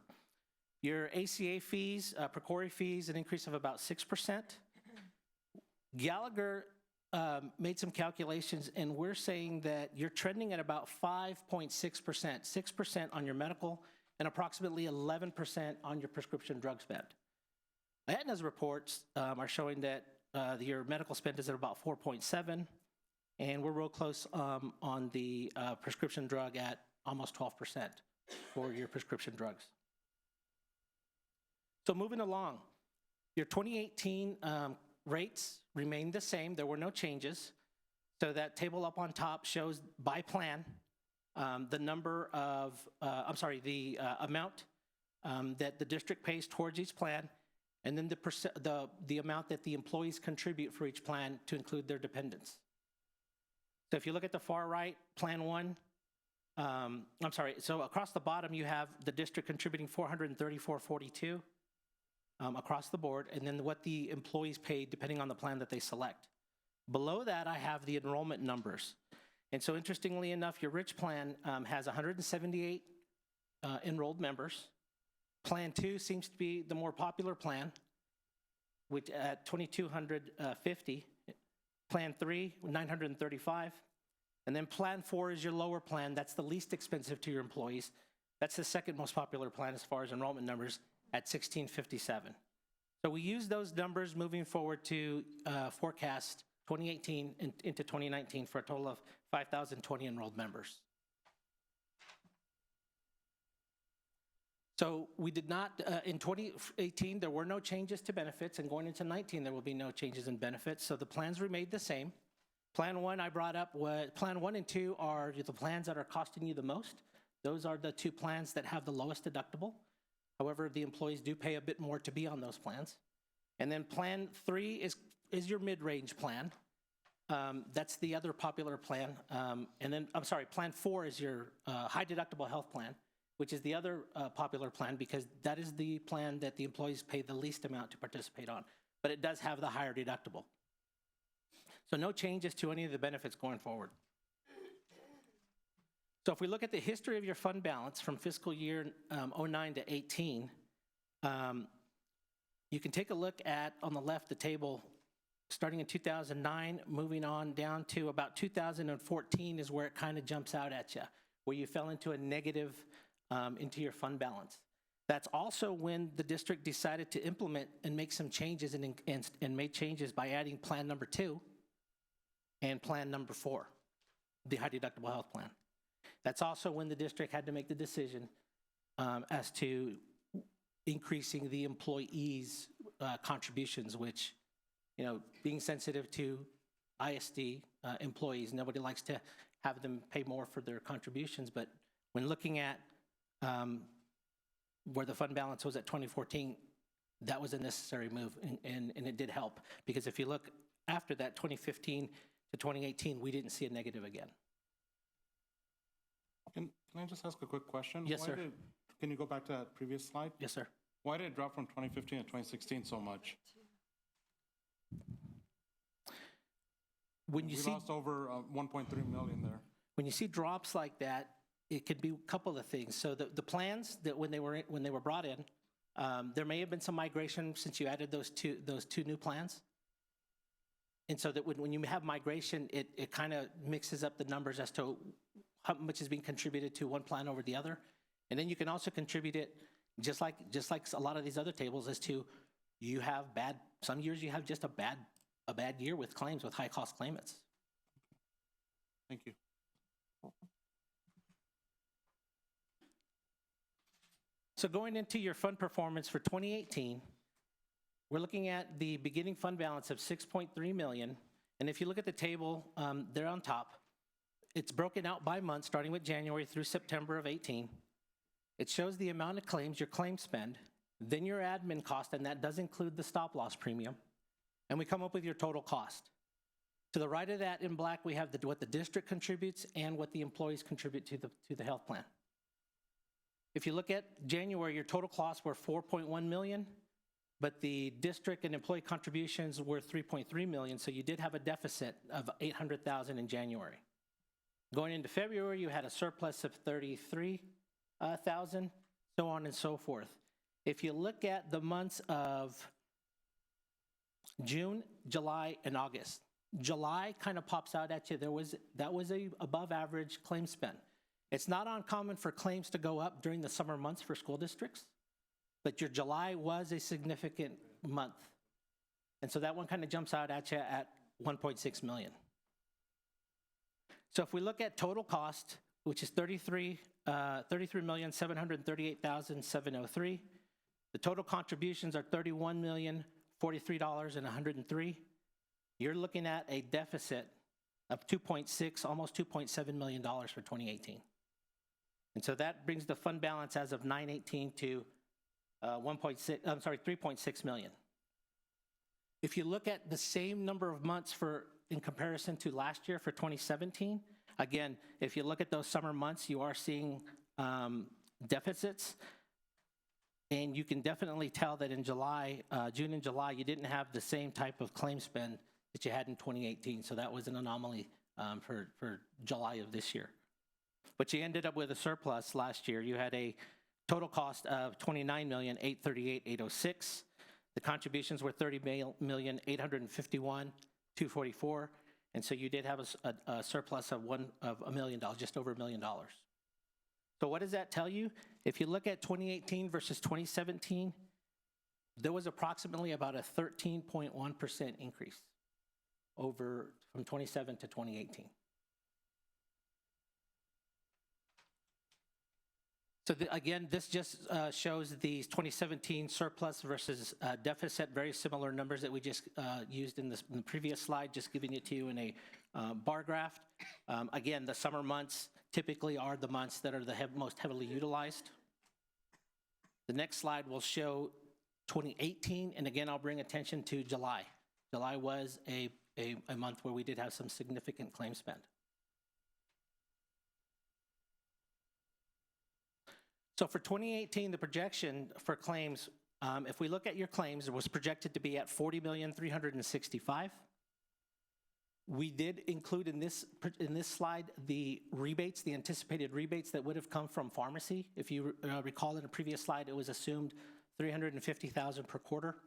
Your ACA fees, PROCORI fees, an increase of about 6%. Gallagher made some calculations, and we're saying that you're trending at about 5.6%, 6% on your medical, and approximately 11% on your prescription drug spend. Aetna's reports are showing that your medical spend is at about 4.7, and we're real close on the prescription drug at almost 12% for your prescription drugs. So moving along, your 2018 rates remained the same. There were no changes. So that table up on top shows by plan the number of, the amount that the district pays towards each plan, and then the amount that the employees contribute for each plan to include their dependents. So if you look at the far right, plan 1, so across the bottom you have the district contributing $434.42 across the board, and then what the employees paid depending on the plan that they select. Below that I have the enrollment numbers. And so interestingly enough, your rich plan has 178 enrolled members. Plan 2 seems to be the more popular plan, which at 2,250. Plan 3, 935. And then plan 4 is your lower plan. That's the least expensive to your employees. That's the second most popular plan as far as enrollment numbers at 1,657. So we use those numbers moving forward to forecast 2018 into 2019 for a total of 5,020 enrolled members. So we did not, in 2018, there were no changes to benefits, and going into 19, there will be no changes in benefits. So the plans remained the same. Plan 1 I brought up was, plan 1 and 2 are the plans that are costing you the most. Those are the two plans that have the lowest deductible. However, the employees do pay a bit more to be on those plans. And then plan 3 is your mid-range plan. That's the other popular plan. And then, plan 4 is your high deductible health plan, which is the other popular plan because that is the plan that the employees pay the least amount to participate on. But it does have the higher deductible. So no changes to any of the benefits going forward. So if we look at the history of your fund balance from fiscal year 09 to 18, you can take a look at, on the left, the table starting in 2009, moving on down to about 2014 is where it kind of jumps out at you, where you fell into a negative into your fund balance. That's also when the district decided to implement and make some changes and made changes by adding plan number 2 and plan number 4, the high deductible health plan. That's also when the district had to make the decision as to increasing the employees' contributions, which, you know, being sensitive to YISD employees, nobody likes to have them pay more for their contributions. But when looking at where the fund balance was at 2014, that was a necessary move, and it did help. Because if you look after that, 2015 to 2018, we didn't see a negative again. Can I just ask a quick question? Yes, sir. Can you go back to that previous slide? Yes, sir. Why did it drop from 2015 to 2016 so much? When you we lost over 1.3 million there. When you see drops like that, it could be a couple of things. So the plans that when they were brought in, there may have been some migration since you added those two new plans. And so that when you have migration, it kind of mixes up the numbers as to how much is being contributed to one plan over the other. And then you can also contribute it just like a lot of these other tables as to you have some years you have just a bad year with claims, with high cost claimants. Thank you. So going into your fund performance for 2018, we're looking at the beginning fund balance of 6.3 million. And if you look at the table there on top, it's broken out by month, starting with January through September of 18. It shows the amount of claims, your claim spend, then your admin cost, and that does include the stop loss premium. And we come up with your total cost. To the right of that in black, we have what the district contributes and what the employees contribute to the health plan. If you look at January, your total costs were 4.1 million, but the district and employee contributions were 3.3 million, so you did have a deficit of 800,000 in January. Going into February, you had a surplus of 33,000, so on and so forth. If you look at the months of June, July, and August, July kind of pops out at you. That was a above average claim spend. It's not uncommon for claims to go up during the summer months for school districts, but your July was a significant month. And so that one kind of jumps out at you at 1.6 million. So if we look at total cost, which is 33,738,703, the total contributions are $31,043,103. You're looking at a deficit of 2.6, almost $2.7 million for 2018. And so that brings the fund balance as of 9/18 to 3.6 million. If you look at the same number of months in comparison to last year for 2017, again, if you look at those summer months, you are seeing deficits. And you can definitely tell that in July, June and July, you didn't have the same type of claim spend that you had in 2018. So that was an anomaly for July of this year. But you ended up with a surplus last year. You had a total cost of $29,838,806. The contributions were $30,851,244. And so you did have a surplus of $1 million, just over $1 million. So what does that tell you? If you look at 2018 versus 2017, there was approximately about a 13.1% increase from 27 to 2018. So again, this just shows the 2017 surplus versus deficit, very similar numbers that we just used in the previous slide, just giving it to you in a bar graph. Again, the summer months typically are the months that are the most heavily utilized. The next slide will show 2018, and again, I'll bring attention to July. July was a month where we did have some significant claim spend. So for 2018, the projection for claims, if we look at your claims, it was projected to be at $40,365,000. We did include in this slide the rebates, the anticipated rebates that would have come from pharmacy. If you recall in a previous slide, it was assumed $350,000 per quarter.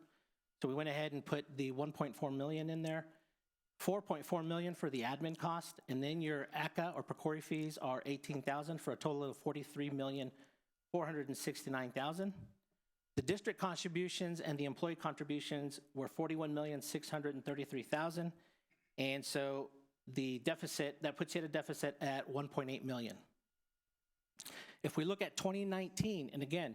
So we went ahead and put the $1.4 million in there, $4.4 million for the admin cost, and then your ACA or PCORI fees are $18,000 for a total of $43,100,000 $469,000. The district contributions and the employee contributions were $41,633,000. And so the deficit, that puts you at a deficit at $1.8 million. If we look at 2019, and again,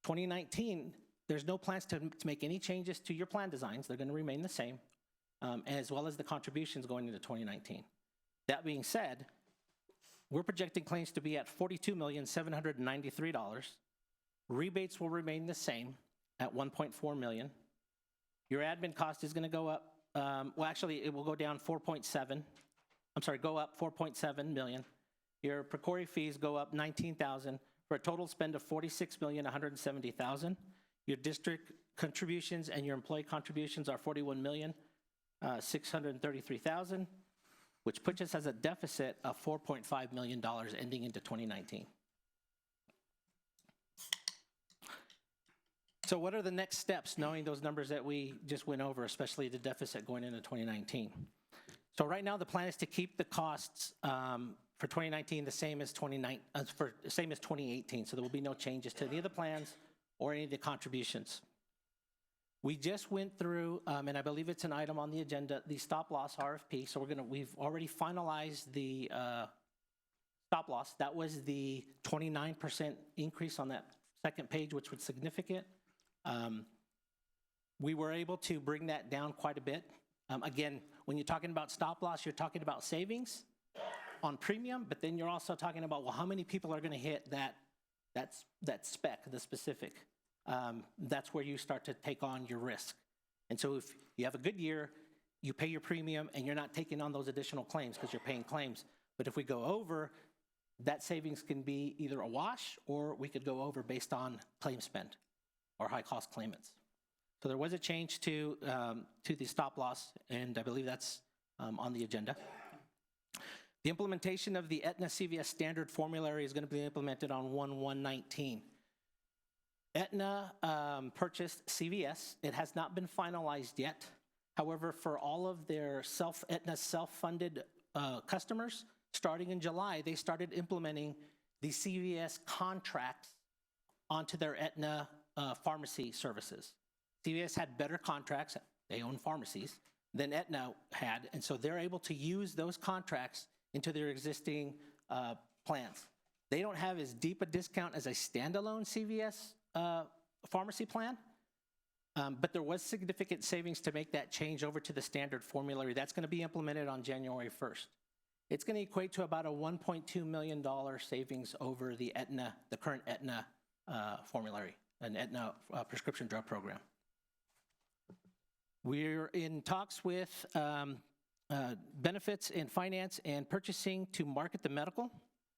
2019, there's no plans to make any changes to your plan designs. They're going to remain the same, as well as the contributions going into 2019. That being said, we're projecting claims to be at $42,793,000. Rebates will remain the same at $1.4 million. Your admin cost is going to go up. Well, actually, it will go down go up $4.7 million. Your PROCORI fees go up $19,000 for a total spend of $46,170,000. Your district contributions and your employee contributions are $41,633,000, which puts us as a deficit of $4.5 million ending into 2019. So what are the next steps, knowing those numbers that we just went over, especially the deficit going into 2019? So right now, the plan is to keep the costs for 2019 the same as 2018. So there will be no changes to any of the plans or any of the contributions. We just went through, and I believe it's an item on the agenda, the stop loss RFP. So we've already finalized the stop loss. That was the 29% increase on that second page, which was significant. We were able to bring that down quite a bit. Again, when you're talking about stop loss, you're talking about savings on premium, but then you're also talking about, well, how many people are going to hit that spec, the specific. That's where you start to take on your risk. And so if you have a good year, you pay your premium and you're not taking on those additional claims because you're paying claims. But if we go over, that savings can be either a wash or we could go over based on claim spend or high cost claimants. So there was a change to the stop loss, and I believe that's on the agenda. The implementation of the Aetna CVS standard formulary is going to be implemented on 1/1/19. Aetna purchased CVS. It has not been finalized yet. However, for all of their Aetna self-funded customers, starting in July, they started implementing the CVS contracts onto their Aetna pharmacy services. CVS had better contracts, they own pharmacies, than Aetna had, and so they're able to use those contracts into their existing plans. They don't have as deep a discount as a standalone CVS pharmacy plan, but there was significant savings to make that change over to the standard formulary. That's going to be implemented on January 1st. It's going to equate to about a $1.2 million savings over the Aetna, the current Aetna formulary, an Aetna prescription drug program. We're in talks with benefits in finance and purchasing to market the medical,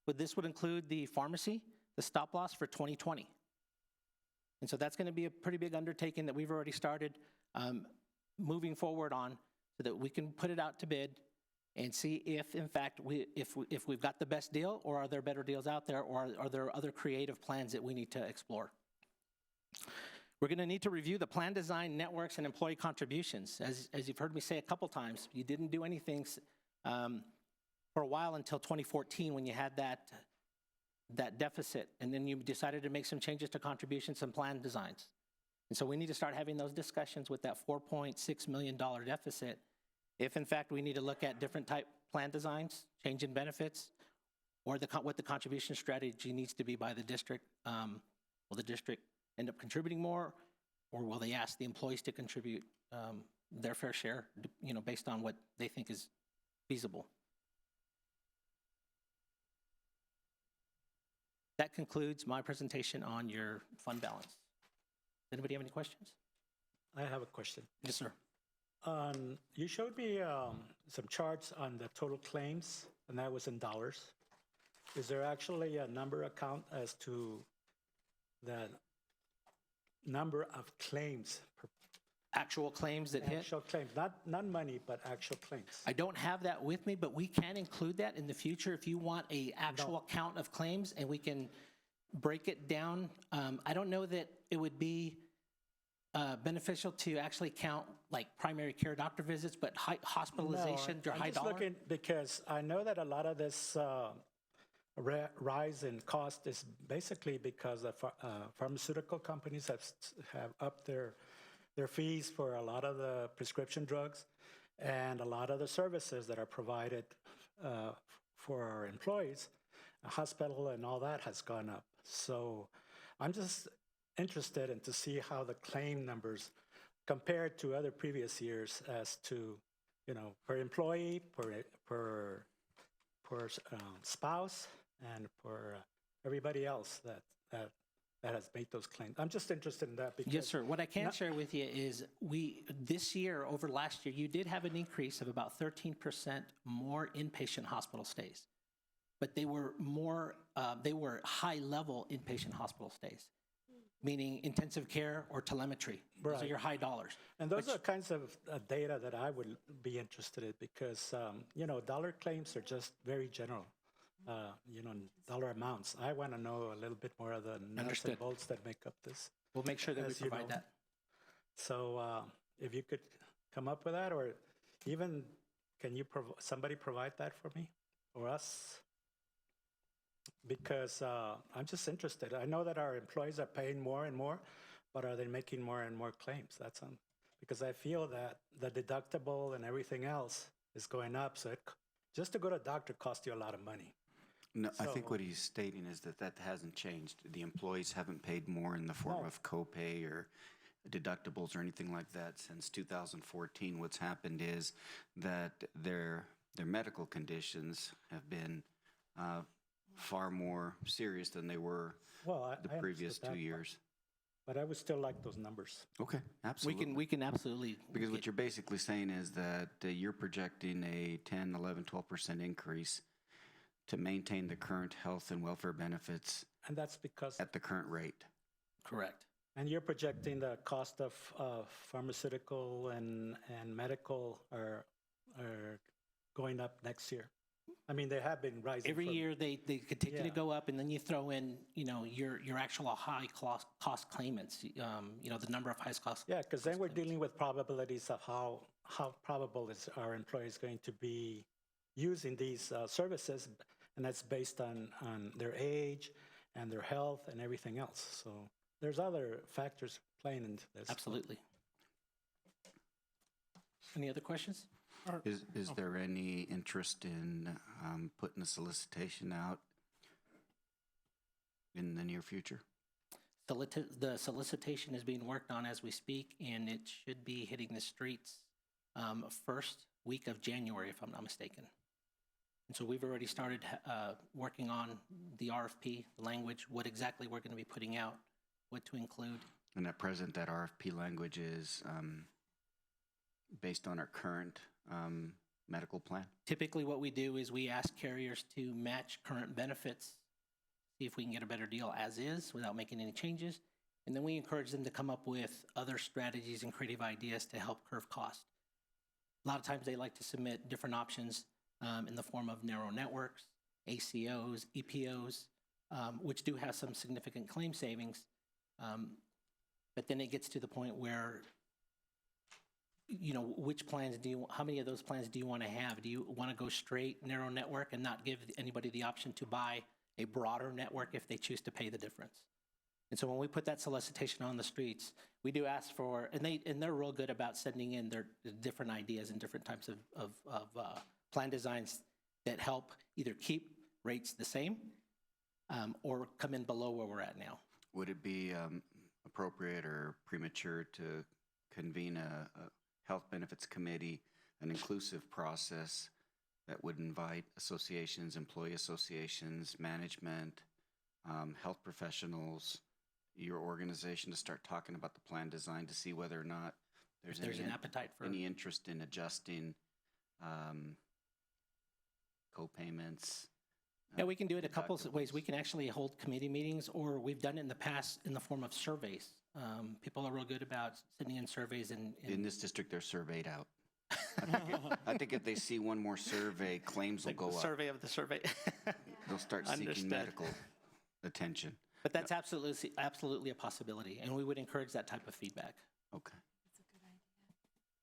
but this would include the pharmacy, the stop loss for 2020. And so that's going to be a pretty big undertaking that we've already started moving forward on so that we can put it out to bid and see if, in fact, if we've got the best deal, or are there better deals out there, or are there other creative plans that we need to explore. We're going to need to review the plan design, networks, and employee contributions. As you've heard me say a couple times, you didn't do anything for a while until 2014 when you had that deficit, and then you decided to make some changes to contributions and plan designs. And so we need to start having those discussions with that $4.6 million deficit. If in fact we need to look at different type plan designs, change in benefits, or what the contribution strategy needs to be by the district. Will the district end up contributing more, or will they ask the employees to contribute their fair share, based on what they think is feasible? That concludes my presentation on your fund balance. Anybody have any questions? I have a question. Yes, sir. You showed me some charts on the total claims, and that was in dollars. Is there actually a number account as to the number of claims? Actual claims that hit? Actual claims, not money, but actual claims. I don't have that with me, but we can include that in the future if you want an actual count of claims, and we can break it down. I don't know that it would be beneficial to actually count like primary care doctor visits, but hospitalizations or high dollar. I'm just looking because I know that a lot of this rise in cost is basically because the pharmaceutical companies have upped their fees for a lot of the prescription drugs, and a lot of the services that are provided for our employees, a hospital and all that has gone up. So I'm just interested in to see how the claim numbers compared to other previous years as to, per employee, per spouse, and for everybody else that has made those claims. I'm just interested in that because... Yes, sir. What I can share with you is this year over last year, you did have an increase of about 13% more inpatient hospital stays. But they were high-level inpatient hospital stays, meaning intensive care or telemetry. Those are your high dollars. And those are kinds of data that I would be interested in because, dollar claims are just very general. Dollar amounts. I want to know a little bit more of the nuts and bolts that make up this. We'll make sure that we provide that. So if you could come up with that, or even can you somebody provide that for me or us? Because I'm just interested. I know that our employees are paying more and more, but are they making more and more claims? That's because I feel that the deductible and everything else is going up. So just to go to a doctor costs you a lot of money. No, I think what he's stating is that hasn't changed. The employees haven't paid more in the form of copay or deductibles or anything like that since 2014. What's happened is that their medical conditions have been far more serious than they were the previous 2 years. But I would still like those numbers. Okay, absolutely. We can absolutely. Because what you're basically saying is that you're projecting a 10, 11, 12% increase to maintain the current health and welfare benefits. And that's because at the current rate. Correct. And you're projecting the cost of pharmaceutical and medical are going up next year. I mean, they have been rising. Every year they continue to go up, and then you throw in, your actual high cost claimants, the number of highest cost. Yeah, because then we're dealing with probabilities of how probable is our employees going to be using these services, and that's based on their age and their health and everything else. So there's other factors playing into this. Absolutely. Any other questions? Is there any interest in putting a solicitation out in the near future? The solicitation is being worked on as we speak, and it should be hitting the streets first week of January, if I'm not mistaken. And so we've already started working on the RFP language, what exactly we're going to be putting out, what to include. And at present, that RFP language is based on our current medical plan? Typically what we do is we ask carriers to match current benefits, see if we can get a better deal as is without making any changes. And then we encourage them to come up with other strategies and creative ideas to help curve cost. A lot of times they like to submit different options in the form of narrow networks, ACOs, EPOs, which do have some significant claim savings. But then it gets to the point where, which plans how many of those plans do you want to have? Do you want to go straight narrow network and not give anybody the option to buy a broader network if they choose to pay the difference? And so when we put that solicitation on the streets, we do ask for, and they're real good about sending in their different ideas and different types of plan designs that help either keep rates the same or come in below where we're at now. Would it be appropriate or premature to convene a health benefits committee, an inclusive process that would invite associations, employee associations, management, health professionals, your organization to start talking about the plan design to see whether or not there's an appetite for any interest in adjusting co-payments? Yeah, we can do it a couple of ways. We can actually hold committee meetings, or we've done it in the past in the form of surveys. People are real good about sending in surveys. In this district, they're surveyed out. I think if they see one more survey, claims will go up. Survey of the survey. They'll start seeking medical attention. But that's absolutely a possibility, and we would encourage that type of feedback. Okay.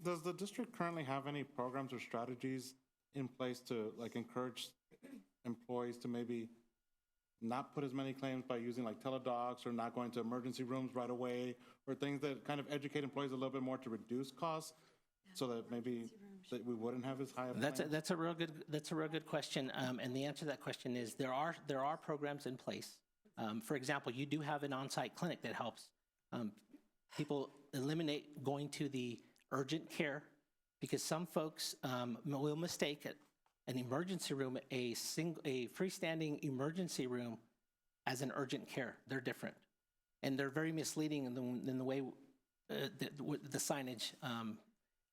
Does the district currently have any programs or strategies in place to encourage employees to maybe not put as many claims by using like teledocs or not going to emergency rooms right away, or things that kind of educate employees a little bit more to reduce costs so that maybe that we wouldn't have as high of claims? That's a real good question. And the answer to that question is there are programs in place. For example, you do have an on-site clinic that helps people eliminate going to the urgent care, because some folks will mistake an emergency room, a freestanding emergency room, as an urgent care. They're different, and they're very misleading in the way the signage.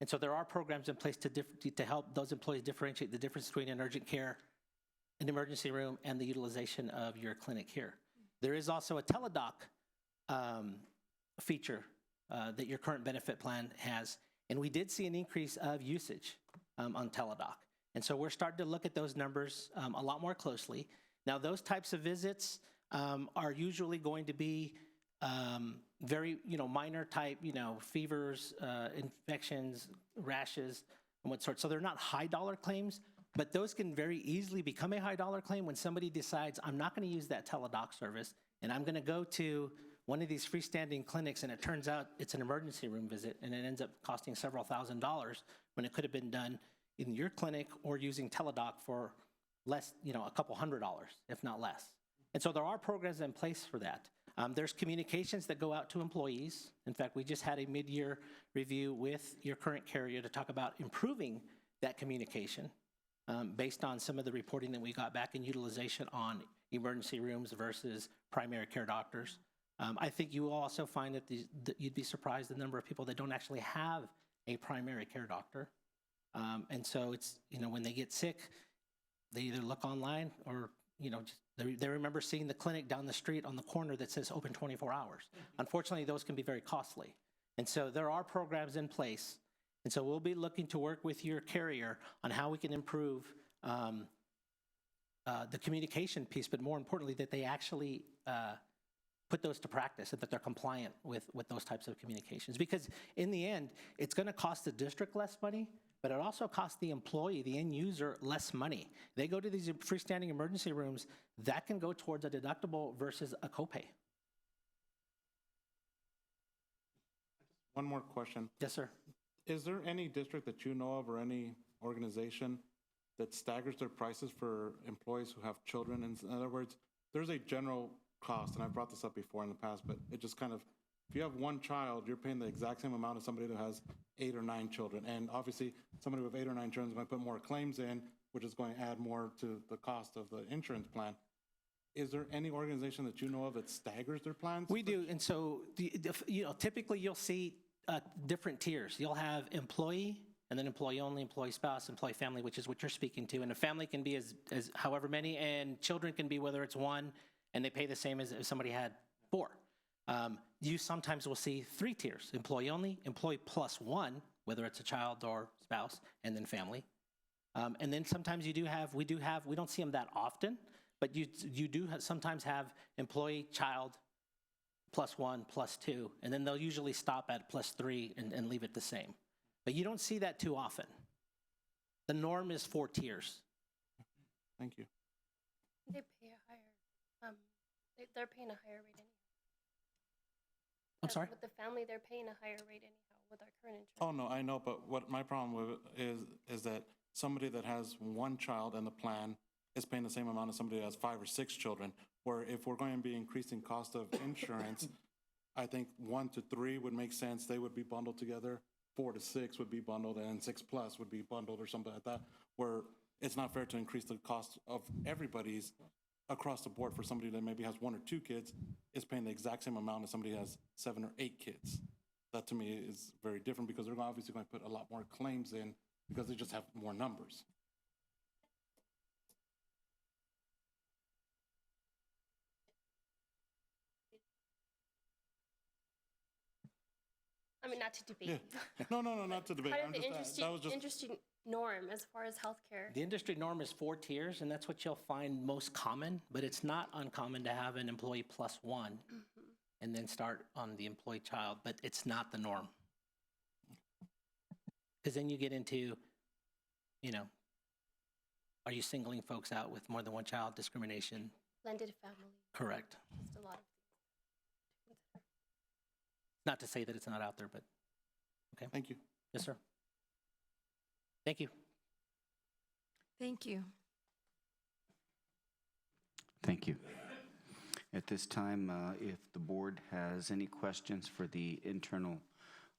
And so there are programs in place to help those employees differentiate the difference between an urgent care, an emergency room, and the utilization of your clinic here. There is also a teledoc feature that your current benefit plan has, and we did see an increase of usage on teledoc. And so we're starting to look at those numbers a lot more closely. Now, those types of visits are usually going to be very, minor type, fevers, infections, rashes, and what sort. So they're not high dollar claims, but those can very easily become a high dollar claim when somebody decides, I'm not going to use that teledoc service, and I'm going to go to one of these freestanding clinics, and it turns out it's an emergency room visit, and it ends up costing several $1,000s when it could have been done in your clinic or using teledoc for less, a couple $100, if not less. And so there are programs in place for that. There's communications that go out to employees. In fact, we just had a mid-year review with your current carrier to talk about improving that communication based on some of the reporting that we got back in utilization on emergency rooms versus primary care doctors. I think you will also find that you'd be surprised the number of people that don't actually have a primary care doctor. And so it's, when they get sick, they either look online or, they remember seeing the clinic down the street on the corner that says open 24 hours. Unfortunately, those can be very costly. And so there are programs in place. And so we'll be looking to work with your carrier on how we can improve the communication piece, but more importantly, that they actually put those to practice and that they're compliant with those types of communications. Because in the end, it's going to cost the district less money, but it also costs the employee, the end user, less money. They go to these freestanding emergency rooms, that can go towards a deductible versus a copay. One more question. Yes, sir. Is there any district that you know of or any organization that staggers their prices for employees who have children? In other words, there's a general cost, and I've brought this up before in the past, but it just kind of, if you have one child, you're paying the exact same amount as somebody that has 8 or 9 children. And obviously, somebody with 8 or 9 children is going to put more claims in, which is going to add more to the cost of the insurance plan. Is there any organization that you know of that staggers their plans? We do, and so typically you'll see different tiers. You'll have employee, and then employee only, employee spouse, employee family, which is what you're speaking to. And a family can be as however many, and children can be whether it's 1, and they pay the same as if somebody had 4. You sometimes will see 3 tiers: employee only, employee plus 1, whether it's a child or spouse, and then family. And then sometimes we don't see them that often, but you do sometimes have employee, child, plus 1, plus 2, and then they'll usually stop at plus 3 and leave it the same. But you don't see that too often. The norm is 4 tiers. Thank you. They pay a higher, they're paying a higher rate anyhow. I'm sorry? With the family, they're paying a higher rate anyhow with our current insurance. Oh, no, I know, but what my problem with it is that somebody that has 1 child in the plan is paying the same amount as somebody that has 5 or 6 children, where if we're going to be increasing cost of insurance, I think 1 to 3 would make sense. They would be bundled together. 4 to 6 would be bundled, and 6 plus would be bundled or something like that, where it's not fair to increase the cost of everybody's across the board for somebody that maybe has 1 or 2 kids is paying the exact same amount as somebody who has 7 or 8 kids. That to me is very different because they're obviously going to put a lot more claims in because they just have more numbers. I mean, not to debate. Yeah. No, not to debate. Part I'm of the just, that was just interesting norm as far as healthcare. The industry norm is 4 tiers, and that's what you'll find most common, but it's not uncommon to have an employee plus 1 and then start on the employee child, but it's not the norm. Because then you get into, are you singling folks out with more than 1 child, discrimination, blended family. Correct. Just a lot of things to consider. Not to say that it's not out there, but, okay. Thank you. Yes, sir. Thank you. Thank you. Thank you. At this time, if the board has any questions for the internal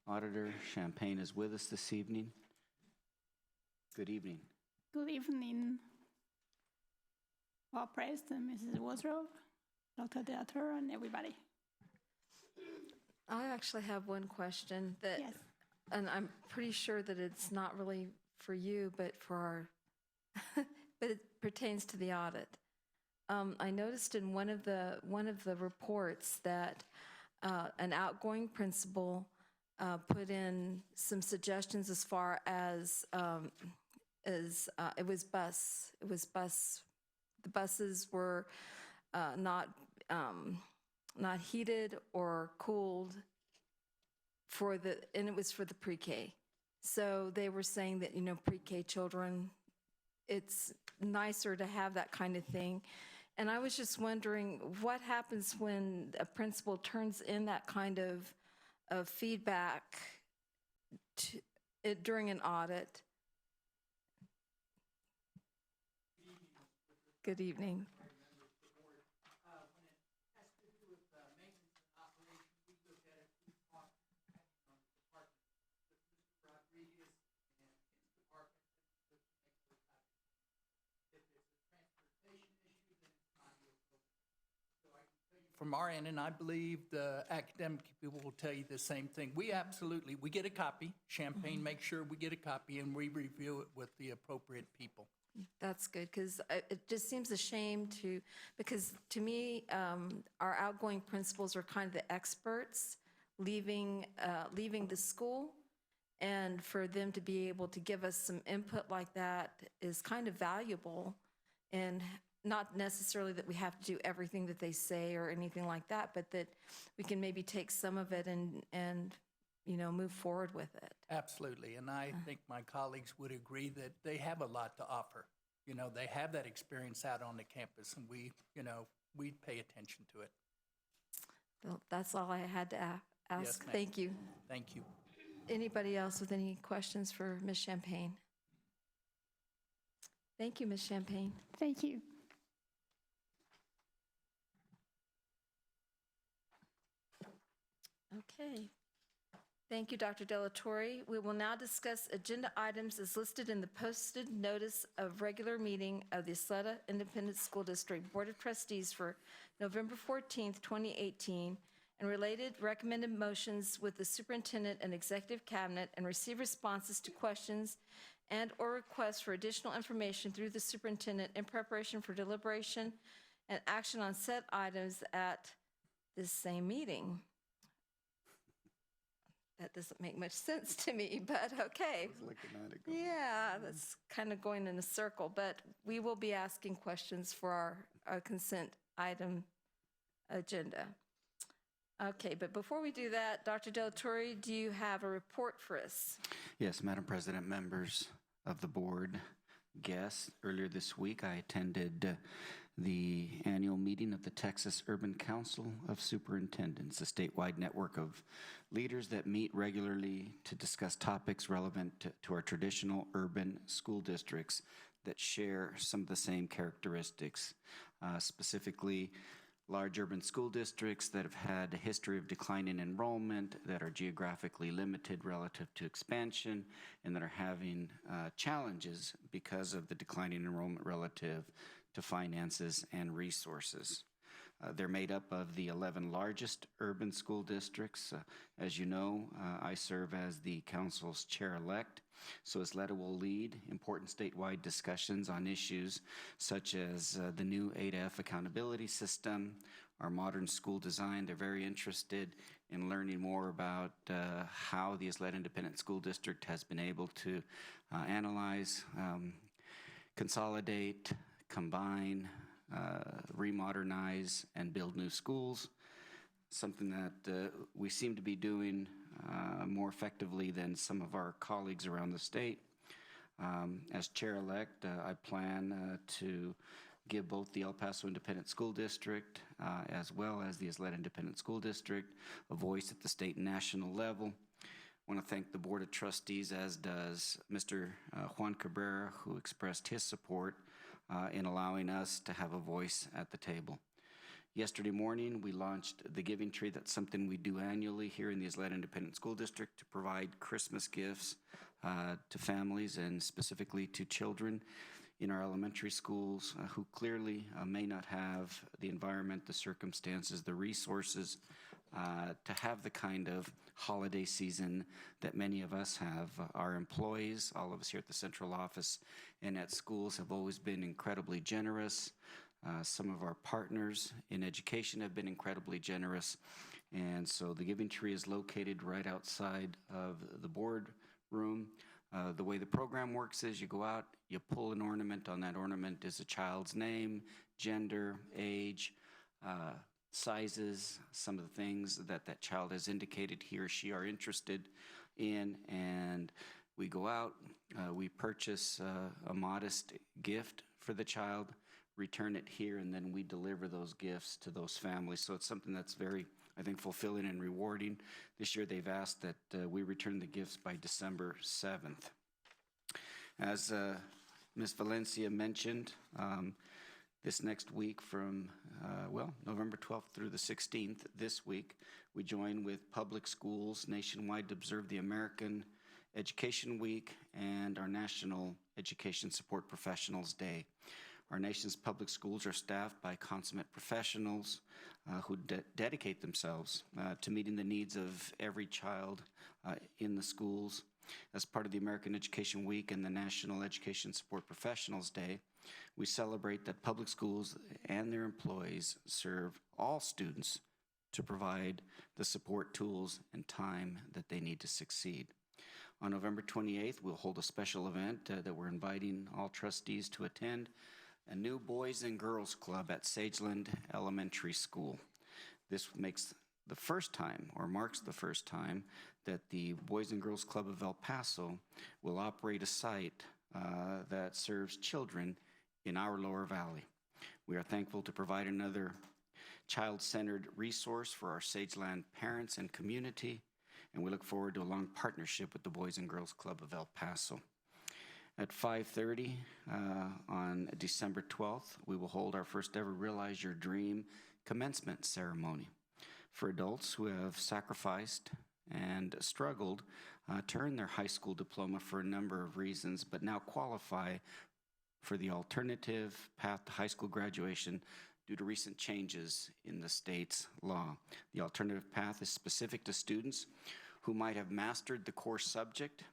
auditor, Champagne is with us this evening. Good evening. Good evening, all President, Mrs. Woodruff, Dr. Delatorre, and everybody. I actually have one question that, Yes. and I'm pretty sure that it's not really for you, but for our, but it pertains to the audit. I noticed in one of the reports that an outgoing principal put in some suggestions as far as it was bus. The buses were not heated or cooled and it was for the pre-K. So they were saying that, pre-K children, it's nicer to have that kind of thing. And I was just wondering what happens when a principal turns in that kind of feedback during an audit. Good evening. From our end, and I believe the academic people will tell you the same thing. We get a copy. Champagne makes sure we get a copy, and we review it with the appropriate people. That's good, because it just seems a shame because to me, our outgoing principals are kind of the experts leaving the school, and for them to be able to give us some input like that is kind of valuable, and not necessarily that we have to do everything that they say or anything like that, but that we can maybe take some of it and move forward with it. Absolutely, and I think my colleagues would agree that they have a lot to offer. They have that experience out on the campus, and we pay attention to it. Well, that's all I had to ask. Yes, ma'am. Thank you. Thank you. Anybody else with any questions for Ms. Champagne? Thank you, Ms. Champagne. Thank you. Okay. Thank you, Dr. Delatorre. We will now discuss agenda items as listed in the posted notice of regular meeting of the Ysleta Independent School District Board of Trustees for November 14th, 2018, and related recommended motions with the superintendent and executive cabinet, and receive responses to questions and/or requests for additional information through the superintendent in preparation for deliberation and action on said items at this same meeting. That doesn't make much sense to me, but okay. Yeah, that's kind of going in a circle, but we will be asking questions for our consent item agenda. Okay, but before we do that, Dr. Delatorre, do you have a report for us? Yes, Madam President, members of the board, guests. Earlier this week, I attended the annual meeting of the Texas Urban Council of Superintendents, a statewide network of leaders that meet regularly to discuss topics relevant to our traditional urban school districts that share some of the same characteristics, specifically large urban school districts that have had a history of declining enrollment, that are geographically limited relative to expansion, and that are having challenges because of the declining enrollment relative to finances and resources. They're made up of the 11 largest urban school districts. As you know, I serve as the council's chair-elect, so Ysleta will lead important statewide discussions on issues such as the new ADF accountability system, our modern school design. They're very interested in learning more about how the Ysleta Independent School District has been able to analyze, consolidate, combine, remodernize, and build new schools, something that we seem to be doing more effectively than some of our colleagues around the state. As chair-elect, I plan to give both the El Paso Independent School District as well as the Isleta Independent School District a voice at the state and national level. I want to thank the Board of Trustees, as does Mr. Juan Cabrera, who expressed his support in allowing us to have a voice at the table. Yesterday morning, we launched the Giving Tree. That's something we do annually here in the Isleta Independent School District to provide Christmas gifts to families and specifically to children in our elementary schools who clearly may not have the environment, the circumstances, the resources to have the kind of holiday season that many of us have. Our employees, all of us here at the central office and at schools, have always been incredibly generous. Some of our partners in education have been incredibly generous. And so the Giving Tree is located right outside of the board room. The way the program works is you go out, you pull an ornament. On that ornament is a child's name, gender, age, sizes, some of the things that that child has indicated he or she are interested in. And we go out, we purchase a modest gift for the child, return it here, and then we deliver those gifts to those families. So it's something that's very, I think, fulfilling and rewarding. This year they've asked that we return the gifts by December 7th. As Ms. Valencia mentioned, this next week from, November 12th through the 16th, this week, we join with public schools nationwide to observe the American Education Week and our National Education Support Professionals Day. Our nation's public schools are staffed by consummate professionals who dedicate themselves to meeting the needs of every child in the schools. As part of the American Education Week and the National Education Support Professionals Day, we celebrate that public schools and their employees serve all students to provide the support tools and time that they need to succeed. On November 28th, we'll hold a special event that we're inviting all trustees to attend, a new Boys and Girls Club at Sageland Elementary School. This makes the first time, or marks the first time, that the Boys and Girls Club of El Paso will operate a site that serves children in our Lower Valley. We are thankful to provide another child-centered resource for our Sageland parents and community, and we look forward to a long partnership with the Boys and Girls Club of El Paso. At 5:30 on December 12th, we will hold our first ever Realize Your Dream commencement ceremony for adults who have sacrificed and struggled to earn their high school diploma for a number of reasons, but now qualify for the alternative path to high school graduation due to recent changes in the state's law. The alternative path is specific to students who might have mastered the core subject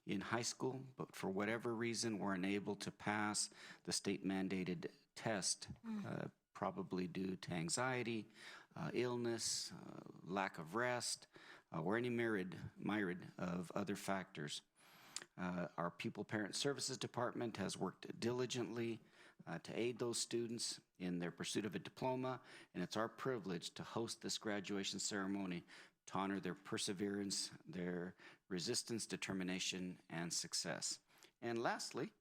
in high school, but for whatever reason were unable to pass the state-mandated test, probably due to anxiety, illness, lack of rest, or any myriad of other factors. Our Pupil Parent Services Department has worked diligently to aid those students in their pursuit of a diploma, and it's our privilege to host this graduation ceremony to honor their perseverance, their resistance, determination, and success. And lastly,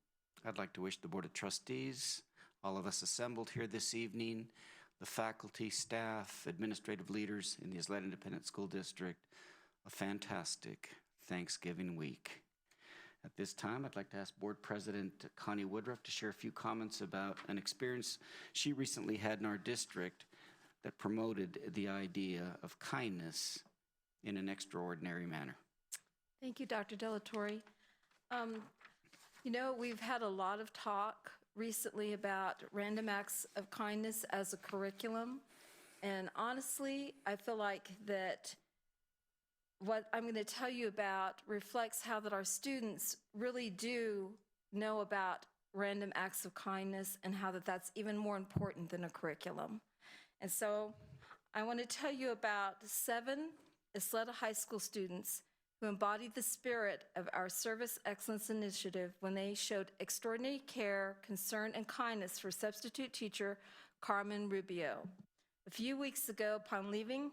I'd like to wish the Board of Trustees, all of us assembled here this evening, the faculty, staff, administrative leaders in the Isleta Independent School District, a fantastic Thanksgiving week. At this time, I'd like to ask Board President Connie Woodruff to share a few comments about an experience she recently had in our district that promoted the idea of kindness in an extraordinary manner. Thank you, Dr. Delatorre. We've had a lot of talk recently about random acts of kindness as a curriculum. And honestly, I feel like that what I'm going to tell you about reflects how that our students really do know about random acts of kindness and how that that's even more important than a curriculum. And so I want to tell you about 7 Isleta High School students who embodied the spirit of our Service Excellence Initiative when they showed extraordinary care, concern, and kindness for substitute teacher Carmen Rubio. A few weeks ago, upon leaving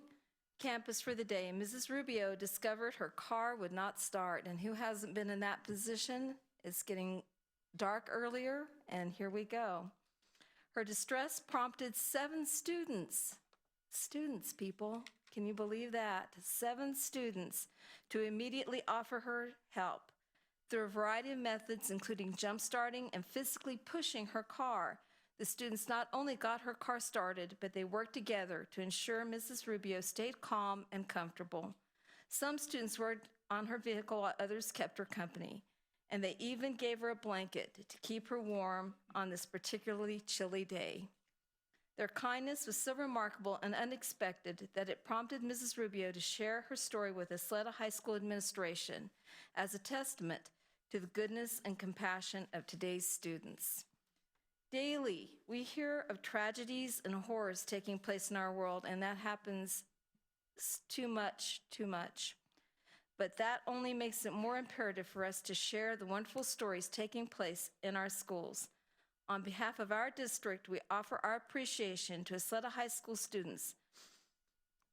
campus for the day, Mrs. Rubio discovered her car would not start, and who hasn't been in that position? It's getting dark earlier, and here we go. Her distress prompted 7 students, people, can you believe that? 7 students to immediately offer her help through a variety of methods, including jump-starting and physically pushing her car. The students not only got her car started, but they worked together to ensure Mrs. Rubio stayed calm and comfortable. Some students worked on her vehicle while others kept her company, and they even gave her a blanket to keep her warm on this particularly chilly day. Their kindness was so remarkable and unexpected that it prompted Mrs. Rubio to share her story with Ysleta High School administration as a testament to the goodness and compassion of today's students. Daily, we hear of tragedies and horrors taking place in our world, and that happens too much. But that only makes it more imperative for us to share the wonderful stories taking place in our schools. On behalf of our district, we offer our appreciation to Ysleta High School students.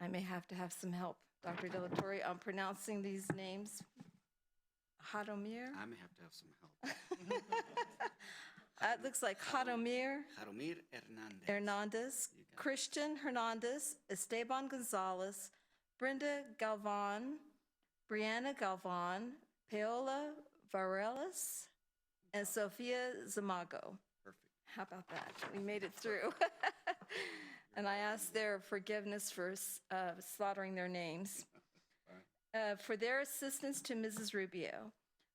I may have to have some help, Dr. De La Torre, on pronouncing these names. Hadomir? I may have to have some help. It looks like Hadomir Jaromir Hernandez. Hernandez, Christian Hernandez, Esteban Gonzalez, Brenda Galvan, Brianna Galvan, Paola Varelas, and Sofia Zamago. Perfect. How about that? We made it through. And I ask their forgiveness for slaughtering their names. For their assistance to Mrs. Rubio.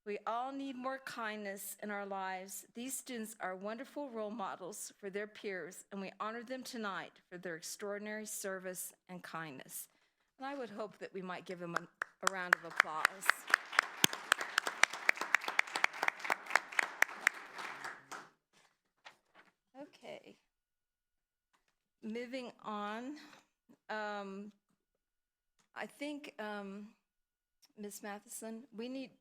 We all need more kindness in our lives. These students are wonderful role models for their peers, and we honor them tonight for their extraordinary service and kindness. And I would hope that we might give them a round of applause. Okay. Moving on, I think, Ms. Matheson,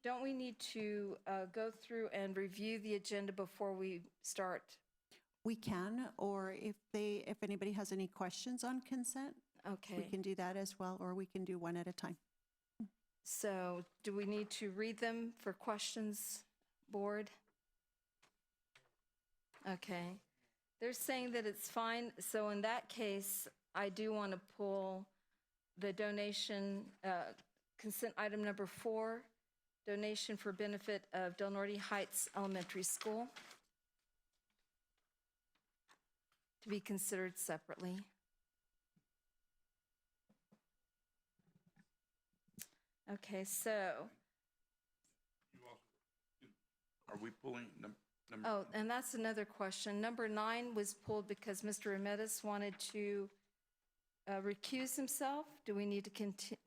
don't we need to go through and review the agenda before we start? We can, or if anybody has any questions on consent, Okay. we can do that as well, or we can do one at a time. So do we need to read them for questions, board? Okay. They're saying that it's fine. So in that case, I do want to pull the donation, consent item number 4, donation for benefit of Del Norte Heights Elementary School, to be considered separately. Okay, so, Are we pulling number? oh, and that's another question. Number 9 was pulled because Mr. Ramirez wanted to recuse himself. Do we need to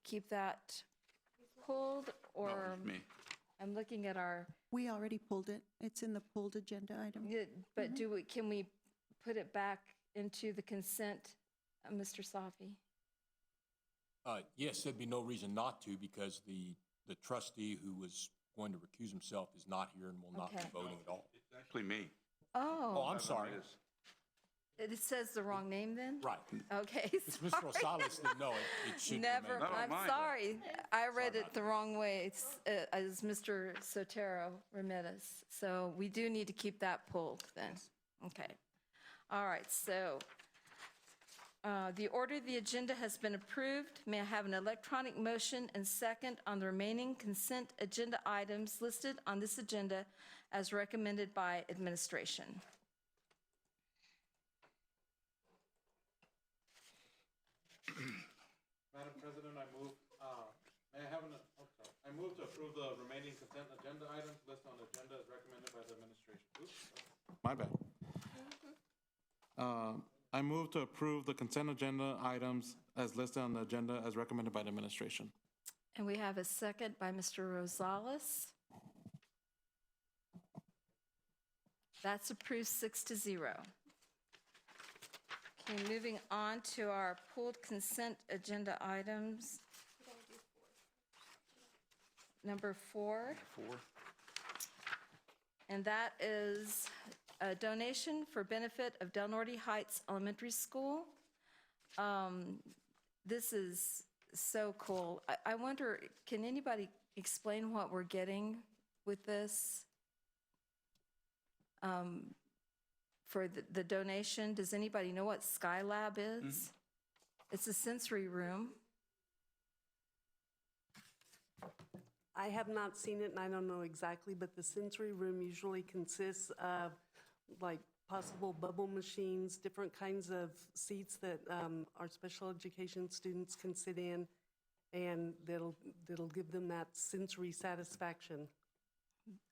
keep that pulled, or? No, it's me. I'm looking at our, We already pulled it. It's in the pulled agenda item. yeah, but can we put it back into the consent, Mr. Safi? Yes, there'd be no reason not to, because the trustee who was going to recuse himself is not here and will not be Okay. voting at all. It's actually me. Oh, I'm sorry. It is. it says the wrong name then? Right. Okay, If Mr. sorry. Rosales didn't know it should Never, remain. I'm mind. sorry. I read Sorry it about the wrong way. It's as Mr. Sotero Ramirez. So we do need to keep that pulled then. Okay. All right, so the order of the agenda has been approved. May I have an electronic motion and second on the remaining consent agenda items listed on this agenda as recommended by administration? Madam President, I move, may I have I move to approve the remaining consent agenda items listed on the agenda as recommended by the administration. Oops, my bad. I move to approve the consent agenda items as listed on the agenda as recommended by the administration. And we have a second by Mr. Rosales. That's approved 6-0. Okay, moving on to our pulled consent agenda items. Number 4. And that is a donation for benefit of Del Norte Heights Elementary School. This is so cool. I wonder, can anybody explain what we're getting with this? for the donation. Does anybody know what Skylab is? It's a sensory room. I have not seen it and I don't know exactly, but the sensory room usually consists of like possible bubble machines, different kinds of seats that our special education students can sit in, and that'll give them that sensory satisfaction.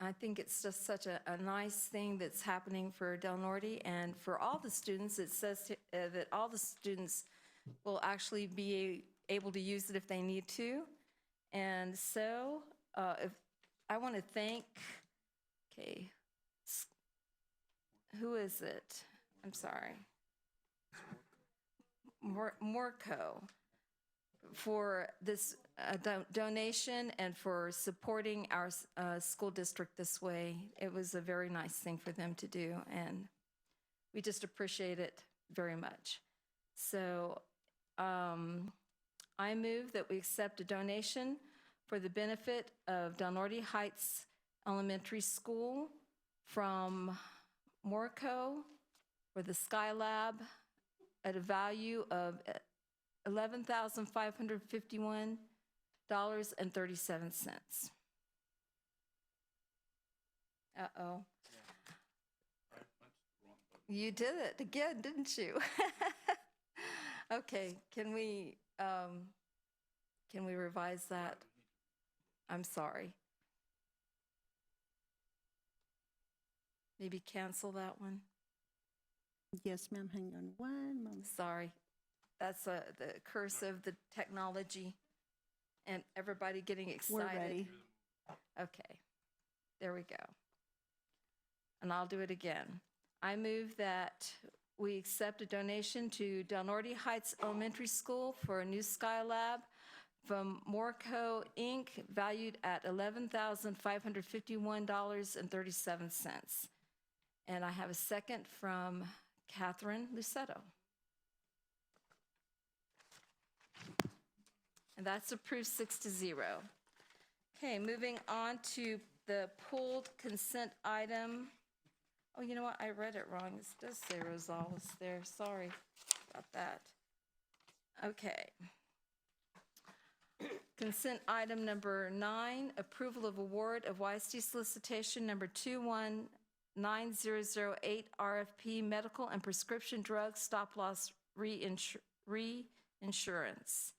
I think it's just such a nice thing that's happening for Del Norte and for all the students. It says that all the students will actually be able to use it if they need to. And so if I want to thank, who is it? I'm sorry. Morco for this donation and for supporting our school district this way. It was a very nice thing for them to do, and we just appreciate it very much. So I move that we accept a donation for the benefit of Del Norte Heights Elementary School from Morco for the Skylab at a value of $11,551.37. Uh-oh. You did it again, didn't you? Okay, can we revise that? I'm sorry. Maybe cancel that one? Yes, ma'am. Hang on one moment. Sorry. That's the curse of the technology and everybody getting excited. We're ready. Okay. There we go. And I'll do it again. I move that we accept a donation to Del Norte Heights Elementary School for a new Skylab from Morco, Inc., valued at $11,551.37. And I have a second from Catherine Lucetto. And that's approved 6-0. Okay, moving on to the pulled consent item. Oh, you know what? I read it wrong. It does say Rosales there. Sorry about that. Okay. Consent item number 9, approval of award of YISD solicitation number 219008 RFP medical and prescription drug stop loss reinsurance.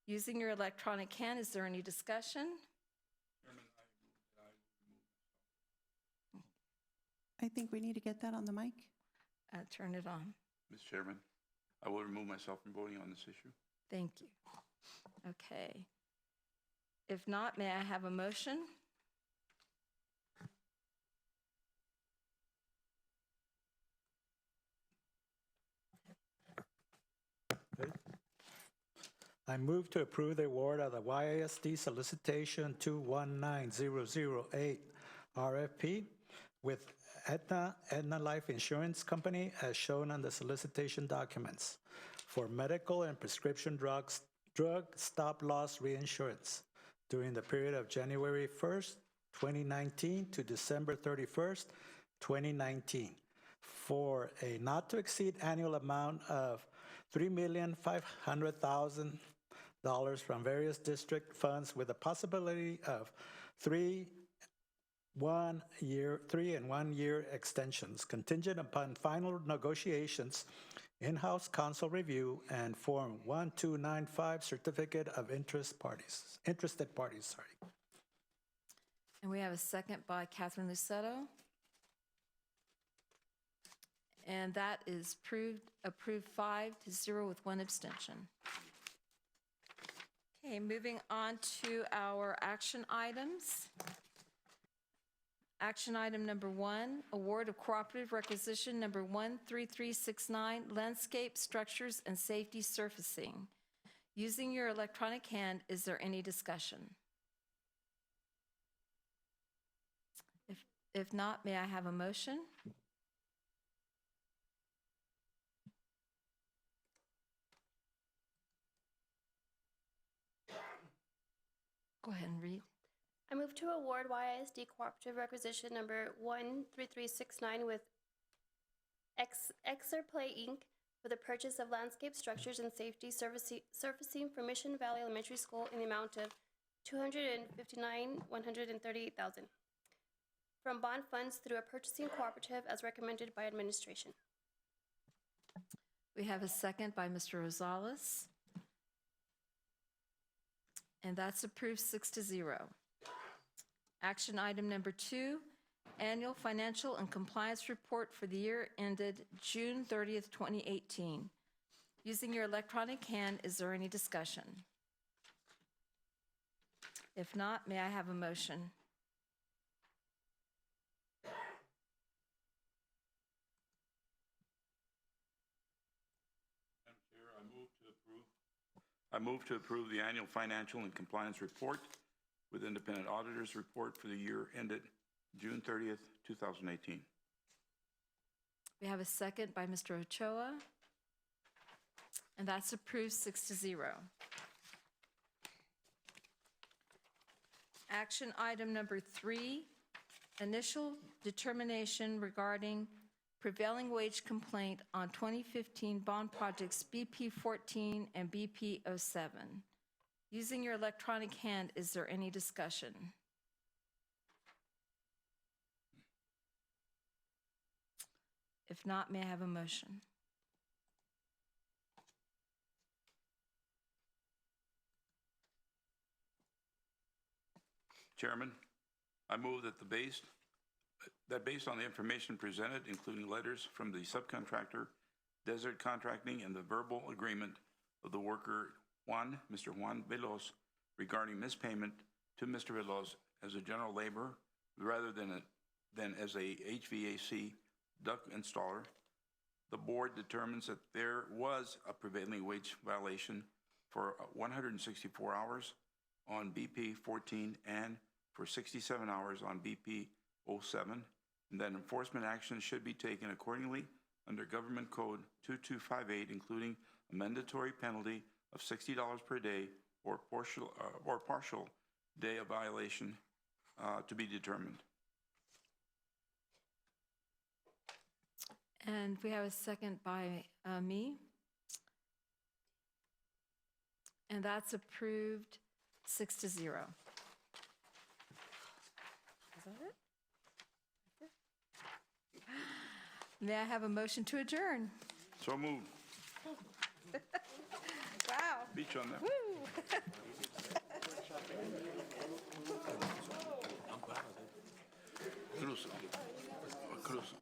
Using your electronic hand, is there any discussion? I think we need to get that on the mic. Turn it on. Mr. Chairman, I will remove myself from voting on this issue. Thank you. Okay. If not, may I have a motion? I move to approve the award of the YISD solicitation 219008 RFP with Aetna Life Insurance Company as shown on the solicitation documents for medical and prescription drug stop loss reinsurance during the period of January 1st, 2019 to December 31st, 2019 for a not to exceed annual amount of $3,500,000 from various district funds with a possibility of 3 and 1 year extensions contingent upon final negotiations, in-house counsel review, and Form 1295 certificate of interested parties. And we have a second by Catherine Lucetto. And that is approved 5-0 with 1 abstention. Okay, moving on to our action items. Action item number 1, award of cooperative requisition number 13369, landscape structures and safety surfacing. Using your electronic hand, is there any discussion? If not, may I have a motion? Go ahead and read. I move to award YISD cooperative requisition number 13369 with Exerplay Inc. for the purchase of landscape structures and safety surfacing for Mission Valley Elementary School in the amount of $259,138,000 from bond funds through a purchasing cooperative as recommended by administration. We have a second by Mr. Rosales. And that's approved 6-0. Action item number 2, annual financial and compliance report for the year ended June 30th, 2018. Using your electronic hand, is there any discussion? If not, may I have a motion? I move to approve the annual financial and compliance report with independent auditors report for the year ended June 30th, 2018. We have a second by Mr. Ochoa, and that's approved 6-0. Action item number 3, initial determination regarding prevailing wage complaint on 2015 bond projects BP 14 and BP 07. Using your electronic hand, is there any discussion? If not, may I have a motion? Chairman, I move that based on the information presented, including letters from the subcontractor, Desert Contracting, and the verbal agreement of the worker Mr. Juan Veloz, regarding mispayment to Mr. Veloz as a general laborer rather than as a HVAC duct installer, the board determines that there was a prevailing wage violation for 164 hours on BP 14 and for 67 hours on BP 07, and that enforcement actions should be taken accordingly under Government Code 2258, including a mandatory penalty of $60 per day or partial day of violation to be determined. And we have a second by me. And that's approved 6-0. Is that it? May I have a motion to adjourn? So moved. Wow. Beat you on that. Woo. Cruz. Cruz.